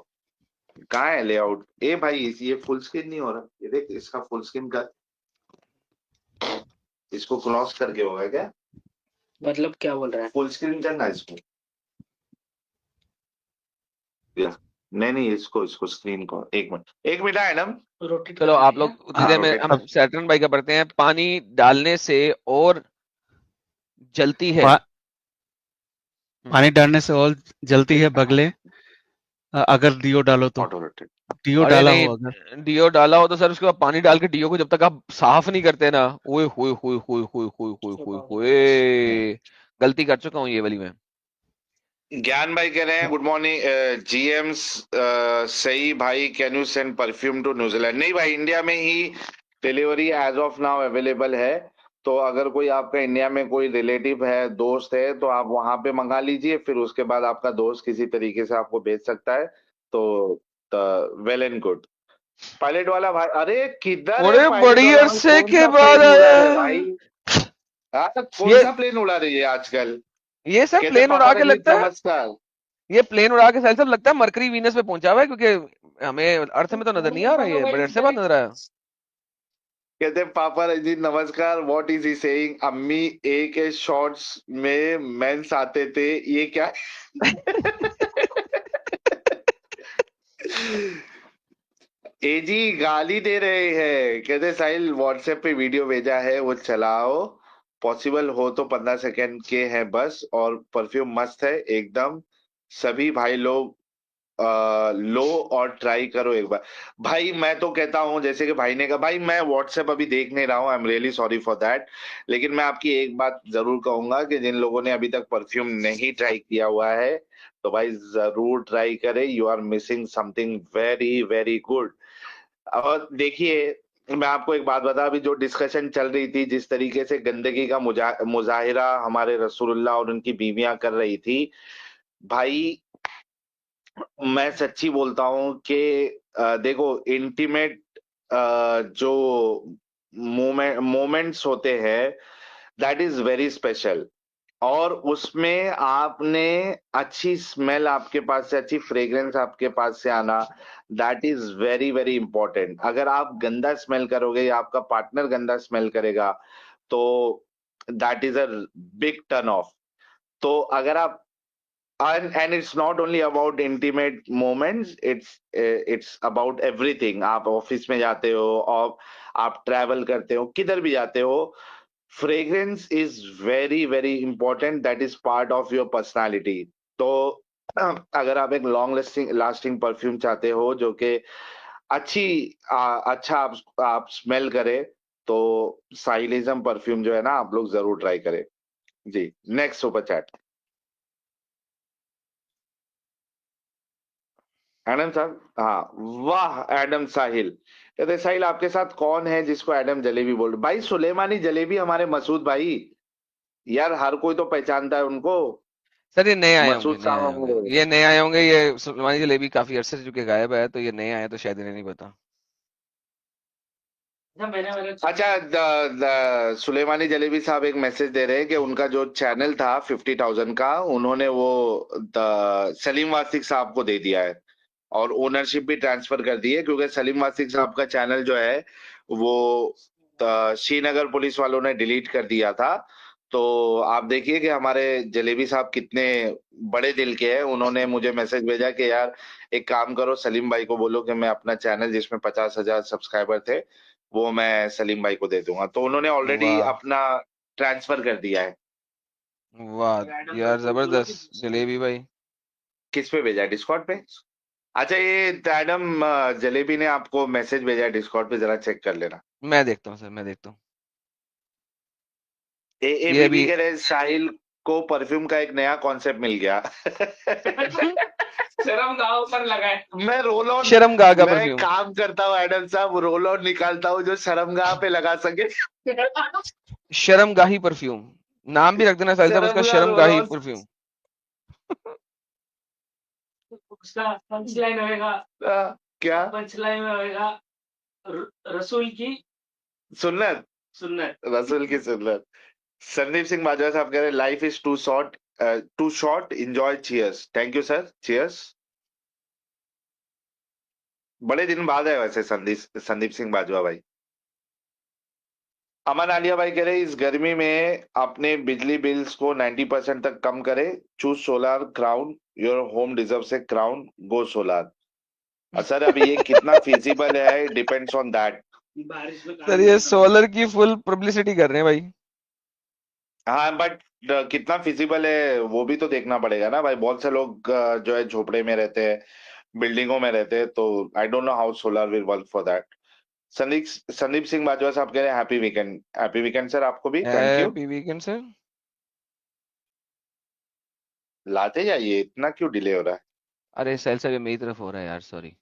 कहाँ है लेआउट? ए भाई ये फुल स्क्रीन नहीं हो रहा, ये देख इसका फुल स्क्रीन का, इसको क्रॉस करके होगा क्या? मतलब क्या बोल रहा है? फुल स्क्रीन करना है इसको या नहीं इसको इसको स्क्रीन को। 1 मिनट एडम। रोटेट चलो आप लोग उतनी हाँ, देर में rotate हम सैटर्न भाई का पढ़ते हैं। पानी डालने से और जलती है। पा, पानी डालने से और जलती है बगले, अगर डीओ डालो तो। Auto rotate. डीओ अरे डाला नहीं, हो अगर। डीओ डाला हो तो सर उसके बाद पानी डाल के डीओ को जब तक आप साफ नहीं करते ना, ओए होए होए होए होए होए होए होए होए, गलती कर चुका हूँ ये वाली मैं। ज्ञान भाई कह रहे हैं गुड मॉर्निंग जीएम्स, सही भाई, can you send perfume to New Zealand? नहीं भाई, इंडिया में ही delivery as of now available है। तो अगर कोई आपका इंडिया में कोई रिलेटिव है, दोस्त है, तो आप वहां पे मंगा लीजिए, फिर उसके बाद आपका दोस्त किसी तरीके से आपको भेज सकता है, तो वेल एंड गुड। पायलट वाला भाई, अरे किधर है अरे पायलट बड़ी वाला भाई? अरसे कौन के सा बाद प्लेन उड़ा आया है है। भाई? कौन ये सा प्लेन उड़ा रही है आजकल? ये सर कहते प्लेन पापा उड़ा के रजनीश लगता है, नमस्कार। ये प्लेन उड़ा के साहब लगता है मरकरी वीनस पे पहुंचा हुआ है, क्योंकि हमें अर्थ में तो नजर नहीं आ रहा है, बड़े अरसे बाद नजर आया। कहते पापा रजनीश नमस्कार, व्हाट इज ही सेइंग? अम्मी ए के शॉर्ट्स में मेंस आते थे, ये क्या? एजी गाली दे रहे हैं। कहते साहिल व्हाट्सएप पे वीडियो भेजा है, वो चलाओ, पॉसिबल हो तो 15 सेकंड के हैं बस, और परफ्यूम मस्त है एकदम। सभी भाई लोग लो और ट्राई करो एक बार। भाई मैं तो कहता हूं, जैसे कि भाई ने कहा, भाई मैं व्हाट्सएप अभी देख नहीं रहा हूं, I am really sorry for that, लेकिन मैं आपकी एक बात जरूर कहूंगा कि जिन लोगों ने अभी तक परफ्यूम नहीं ट्राई किया हुआ है, तो भाई जरूर ट्राई करें। You are missing something very very good. और देखिए मैं आपको एक बात बता, अभी जो डिस्कशन चल रही थी, जिस तरीके से गंदगी का मुजाहिरा हमारे रसूलुल्लाह और उनकी बीवियां कर रही थी, भाई मैं सच्ची बोलता हूं कि देखो इंटीमेट जो मोमेंट्स होते हैं, दैट इज वेरी स्पेशल। और उसमें आपने अच्छी स्मेल आपके पास से, अच्छी फ्रेग्रेंस आपके पास से आना, that is very very important. अगर आप गंदा स्मेल करोगे या आपका पार्टनर गंदा स्मेल करेगा, तो that is a big turn off. तो अगर आप and it's not only about intimate moments, it's about everything। आप ऑफिस में जाते हो और आप ट्रैवल करते हो, किधर भी जाते हो, fragrance is very very important, that is part of your personality. तो अगर आप एक लॉन्ग लास्टिंग परफ्यूम चाहते हो जो कि अच्छा आप स्मेल करे, तो साइलिज्म परफ्यूम जो है ना, आप लोग जरूर ट्राई करें जी। नेक्स्ट सुपर चैट एडम साहब, हाँ वाह एडम साहिल। कहते साहिल आपके साथ कौन है जिसको एडम जलेबी बोल रहे? भाई सुलेमानी जलेबी हमारे मसूद भाई, यार हर कोई तो पहचानता है उनको। सर ये नए आए होंगे, मसूद नए आए साहब होंगे, ये नए आए होंगे। ये सुलेमानी जलेबी काफी अरसे से चुके गायब है, तो ये नए आए तो शायद इन्हें नहीं पता। अच्छा, सुलेमानी जलेबी साहब एक मैसेज दे रहे हैं कि उनका जो चैनल था 50,000 का, उन्होंने वो सलीम वासिक साहब को दे दिया है, और ओनरशिप भी ट्रांसफर कर दी है, क्योंकि सलीम वासिक साहब का चैनल जो है वो श्रीनगर पुलिस वालों ने डिलीट कर दिया था। तो आप देखिए कि हमारे जलेबी साहब कितने बड़े दिल के हैं। उन्होंने मुझे मैसेज भेजा कि यार एक काम करो, सलीम भाई को बोलो कि मैं अपना चैनल जिसमें 50,000 सब्सक्राइबर थे, वो मैं सलीम भाई को दे दूंगा। तो उन्होंने ऑलरेडी वाह अपना ट्रांसफर कर दिया है। वाह यार, जबरदस्त जलेबी भाई। किस पे भेजा है? डिस्कॉर्ड पे? अच्छा, ये एडम जलेबी ने आपको मैसेज भेजा है डिस्कॉर्ड पे, जरा चेक कर लेना। मैं देखता हूँ सर, मैं देखता हूँ। ये बीबी भी कह रहे साहिल को परफ्यूम का एक नया कॉन्सेप्ट मिल गया। शर्म गाँव पर लगाए। मैं रोल ऑन, शर्मगाह का मैं परफ्यूम। काम करता हूँ एडम साहब, रोल ऑन निकालता हूँ जो शर्मगाह पे लगा सके। शर्मगाही परफ्यूम नाम भी रख देना साहिल साहब उसका, शर्मगाह शर्मगाही रोल ऑन। परफ्यूम। उसका पंचलाइन होएगा, क्या पंचलाइन में होएगा रसूल की सुन्नत? सुन्नत। रसूल की सुन्नत। संदीप सिंह बाजवा साहब कह रहे life is too short, too short enjoy, cheers. Thank you sir, cheers. बड़े दिन बाद है वैसे संदीप सिंह बाजवा भाई। अमन आलिया भाई कह रहे इस गर्मी में अपने बिजली बिल्स को 90% तक कम करे, choose solar crown, your home deserve से क्राउन, गो सोलार। सर अब ये कितना फिजिबल है, डिपेंड्स ऑन दैट। सर ये सोलर की फुल पब्लिसिटी कर रहे हैं भाई। हाँ बट कितना फिजिबल है वो भी तो देखना पड़ेगा ना भाई। बहुत से लोग जो है झोपड़े में रहते हैं, बिल्डिंगों में रहते हैं, तो I don't know how solar will work for that. Sandeep Singh Bajwa साहब कह रहे हैं happy weekend. Happy weekend sir आपको भी, thank you. Happy weekend sir. लाते जाइए, इतना क्यों डिले हो रहा है? अरे सेल से मेरी तरफ हो रहा है यार, सॉरी।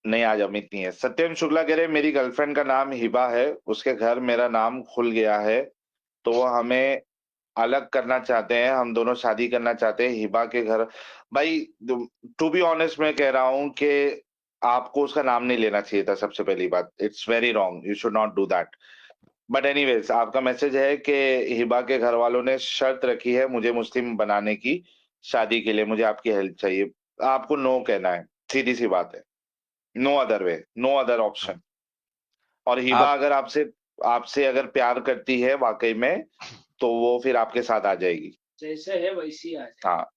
नहीं आज अमित नहीं है। सत्यम शुक्ला कह रहे मेरी गर्लफ्रेंड का नाम हिबा है, उसके घर मेरा नाम खुल गया है, तो वो हमें अलग करना चाहते हैं, हम दोनों शादी करना चाहते हैं हिबा के घर। भाई टू बी ऑनेस्ट मैं कह रहा हूं कि आपको उसका नाम नहीं लेना चाहिए था, सबसे पहली बात। It's very wrong, you should not do that. But anyways आपका मैसेज है कि हिबा के घर वालों ने शर्त रखी है मुझे मुस्लिम बनाने की, शादी के लिए मुझे आपकी हेल्प चाहिए। आपको नो कहना है, सीधी सी बात है। No other way, no other option. और हिबा अगर आपसे अगर प्यार करती है वाकई में, तो वो फिर आपके साथ आ जाएगी। जैसे है वैसी आ जाए। हाँ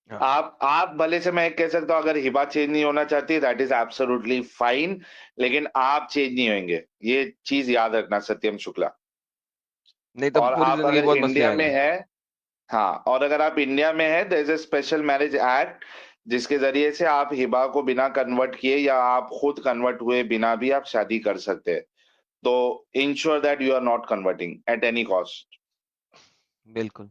आप भले से मैं कह सकता हूँ अगर हिबा चेंज नहीं होना चाहती दैट इज एब्सोल्युटली फाइन, लेकिन आप चेंज नहीं होंगे, ये चीज याद रखना सत्यम शुक्ला। नहीं तो और पूरी आप जिंदगी अगर बहुत मसले इंडिया में आएंगे। है, हाँ, और अगर आप इंडिया में है there is a special marriage act जिसके जरिए से आप हिबा को बिना कन्वर्ट किए या आप खुद कन्वर्ट हुए बिना भी आप शादी कर सकते हैं। तो ensure that you are not converting at any cost. बिल्कुल।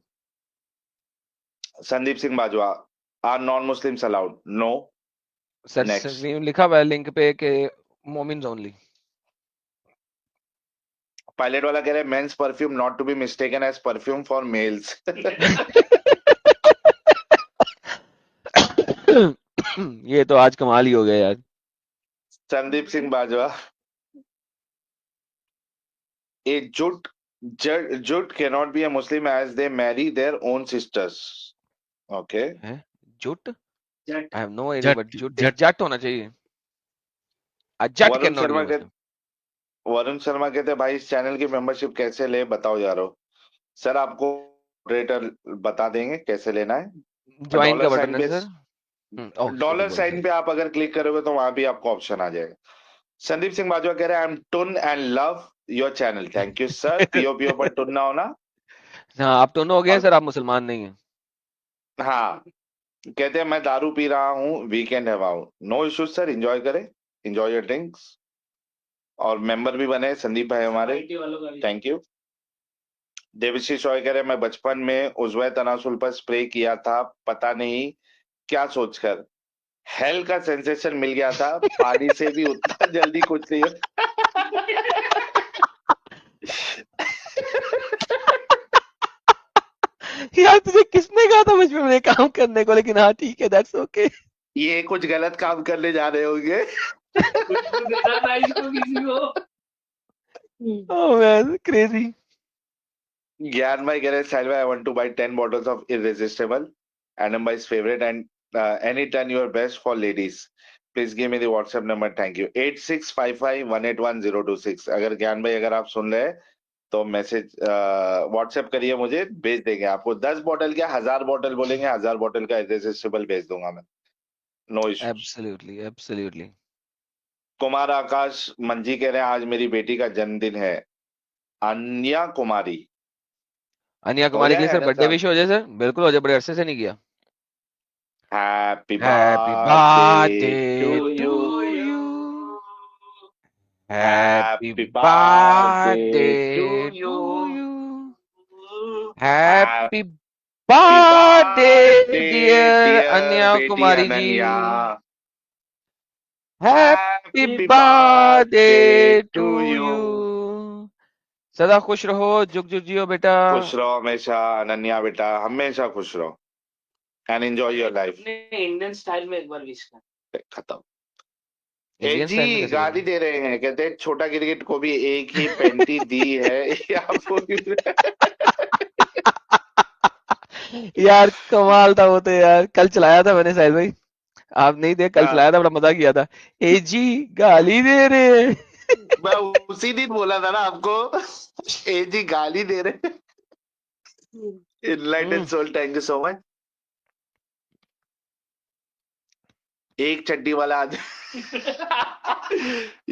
Sandeep Singh Bajwa, are non Muslims allowed? No. Sir next. लिखा हुआ है लिंक पे कि मोमिन्स ओनली। पायलट वाला कह रहे हैं men's perfume not to be mistaken as perfume for males. ये तो आज कमाल ही हो गया यार। संदीप सिंह बाजवा, ए जुट cannot be a Muslim as they marry their own sisters. Okay. है जुट? जट I have no idea, but जट जुट जट जट होना चाहिए। A jat Varun cannot be Sharma a Muslim. Varun Sharma कहते हैं भाई इस चैनल की मेंबरशिप कैसे ले बताओ यारो। सर आपको ऑपरेटर बता देंगे कैसे लेना है। ज्वाइन का डॉलर बटन साइन है पे सर। ओह डॉलर साइन पे आप अगर क्लिक करोगे तो वहां भी आपको ऑप्शन आ जाएगा। संदीप सिंह बाजवा कह रहे हैं आई एम टुन and love your channel. Thank you sir. PO पर टुन ना होना। हाँ आप दोनों हो गए और सर, आप मुसलमान नहीं हैं। हाँ, कहते हैं मैं दारू पी रहा हूँ, वीकेंड है वहां। नो इश्यूज सर, एंजॉय करें, एंजॉय योर ड्रिंक्स। और मेंबर भी बने संदीप भाई हमारे, IT वालों का भी। Thank you. देवशीष रॉय कह रहे मैं बचपन में उज़्वे तनासुल पर स्प्रे किया था, पता नहीं क्या सोचकर, हेल का सेंसेशन मिल गया था, पानी से भी उतना जल्दी कुछ नहीं यार तुझे किसने कहा था बचपन में काम करने को, लेकिन हाँ ठीक है, दैट्स ओके। ये कुछ गलत काम करने जा रहे होंगे। कुछ तो देना था इसको किसी को। Oh man crazy. ज्ञान भाई कह रहे साहिल भाई I want to buy 10 bottles of irresistible, एनम भाई favourite and any 10 your best for ladies, please give me the WhatsApp number, thank you. 8655181026। अगर ज्ञान भाई अगर आप सुन रहे हैं तो मैसेज व्हाट्सएप करिए, मुझे भेज देंगे आपको। 10 बॉटल क्या 1000 बॉटल बोलेंगे, 1000 बॉटल का इररेसिस्टिबल भेज दूंगा मैं, no issues. Absolutely absolutely. Kumar Akash Manji कह रहे हैं आज मेरी बेटी का जन्मदिन है, अन्या कुमारी। अनिया हो कुमारी के लिए जाए सर अनिल बर्थडे साहब? विश हो जाए सर, बिल्कुल हो जाए, बड़े अरसे से नहीं किया। Happy happy birthday birthday to to you, you, happy happy birthday birthday to to you, you, happy happy birthday birthday dear dear Aniya बेटी कुमारी ji, Ananya, happy happy birthday birthday to to you. You. सदा खुश रहो, जुग जुग जियो बेटा। खुश रहो हमेशा अनन्या बेटा, हमेशा खुश रहो एंड एंजॉय योर लाइफ। अपने इंडियन स्टाइल में एक बार विश कर। खत्म। इंडियन स्टाइल में जी कैसे गाली करें? दे रहे हैं, कहते हैं छोटा क्रिकेट को भी एक ही पेंटी दी है या पूरी यार कमाल था वो तो यार, कल चलाया था मैंने साहिल भाई, आप नहीं थे कल, हाँ, चलाया था, बड़ा मजा किया था। एजी गाली दे रहे हैं। मैं उसी दिन बोला था ना आपको। एजी गाली दे रहे। Enlightened soul, thank you so much. एक चड्डी वाला आदमी।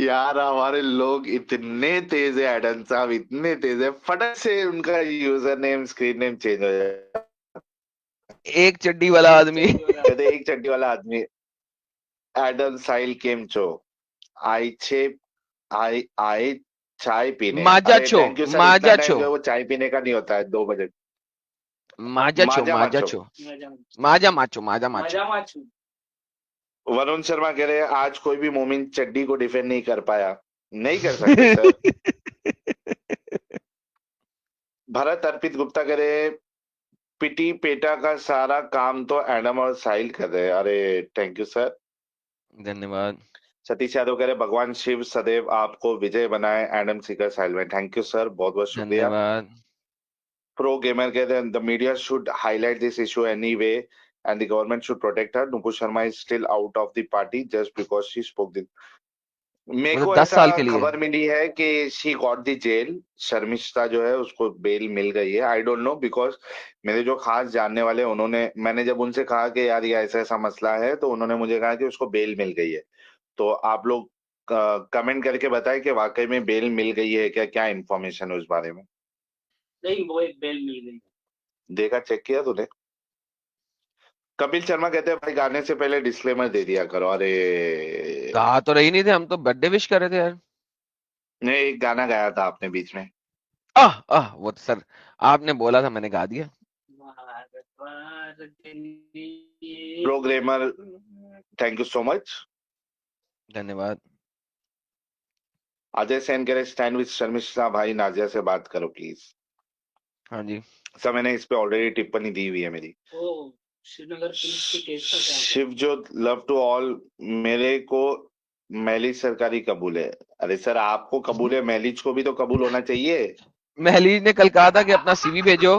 यार हमारे लोग इतने तेज है, एडन साहब इतने तेज है, फटक से उनका user name screen name change हो जाए। एक चड्डी वाला आदमी। कहते एक चड्डी वाला आदमी। एडम साइल केम चो आई छे आई आई चाय पीने। माजा अरे छो, थैंक यू सर, इतना माजा टाइम छो, जो है वो चाय पीने का नहीं होता है 2 बजे। माजा छो, माजा माजा माचो। छो, माजा माचो, माजा माचो। मजा माचू। वरुण शर्मा कह रहे हैं आज कोई भी मोमिन चड्डी को डिफेंड नहीं कर पाया। नहीं कर सकते सर। भरत अर्पित गुप्ता कह रहे हैं पिटी पेटा का सारा काम तो एडम और साहिल कर रहे हैं। अरे थैंक यू सर। धन्यवाद। सतीश यादव कह रहे भगवान शिव सदैव आपको विजय बनाए एडम सीकर साहिल में। थैंक यू सर, बहुत बहुत शुक्रिया। धन्यवाद। प्रो गेमर कहते हैं the media should highlight this issue anyway and the government should protect her. Nupur Sharma is still out of the party just because she spoke the मेरे वो तो को 10 ऐसा साल के लिए। खबर मिली है कि she got the jail. Sharmishtha जो है उसको बेल मिल गई है। आई डोंट नो बिकॉज मेरे जो खास जानने वाले उन्होंने, मैंने जब उनसे कहा कि यार ये ऐसा ऐसा मसला है तो उन्होंने मुझे कहा कि उसको बेल मिल गई है। तो आप लोग कमेंट करके बताएं कि वाकई में बेल मिल गई है क्या, क्या इन्फॉर्मेशन है उस बारे में। नहीं, वो एक बेल मिल गई। देखा, चेक किया तूने? कपिल शर्मा कहते हैं भाई गाने से पहले डिस्क्लेमर दे दिया करो। अरे कहा तो रही नहीं थे, हम तो बर्थडे विश कर रहे थे यार। नहीं, एक गाना गाया था आपने बीच में। वो तो सर आपने बोला था, मैंने गा दिया। Programmer thank you so much. धन्यवाद। अजय सेन कह रहे स्टैंड विद शर्मिष्ठा भाई, नाजिया से बात करो प्लीज। हाँ जी सर मैंने इस पे ऑलरेडी टिप्पणी दी हुई है मेरी। श्रीनगर पुलिस की केस का क्या? शिवजोत लव टू ऑल, मेरे को मैलिज सरकारी कबूल है। अरे सर आपको कबूल है, मैलिज को भी तो कबूल होना चाहिए। महलीज ने कल कहा था कि अपना सीवी भेजो,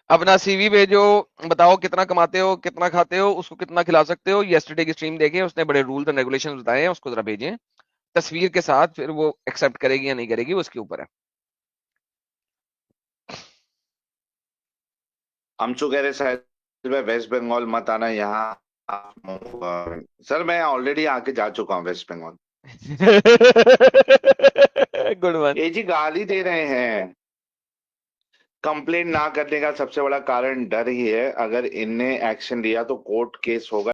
अपना सीवी भेजो, बताओ कितना कमाते हो, कितना खाते हो, उसको कितना खिला सकते हो। येस्टरडे की स्ट्रीम देखें, उसने बड़े रूल्स एंड रेगुलेशंस बताए हैं, उसको जरा भेजें तस्वीर के साथ, फिर वो एक्सेप्ट करेगी या नहीं करेगी वो उसके ऊपर है। हमचू कह रहे शायद वेस्ट बंगाल मत आना यहाँ। सर मैं ऑलरेडी आके जा चुका हूँ वेस्ट बंगाल। Good one. एजी गाली दे रहे हैं। कंप्लेंट ना करने का सबसे बड़ा कारण डर ही है। अगर इनने एक्शन लिया तो कोर्ट केस होगा।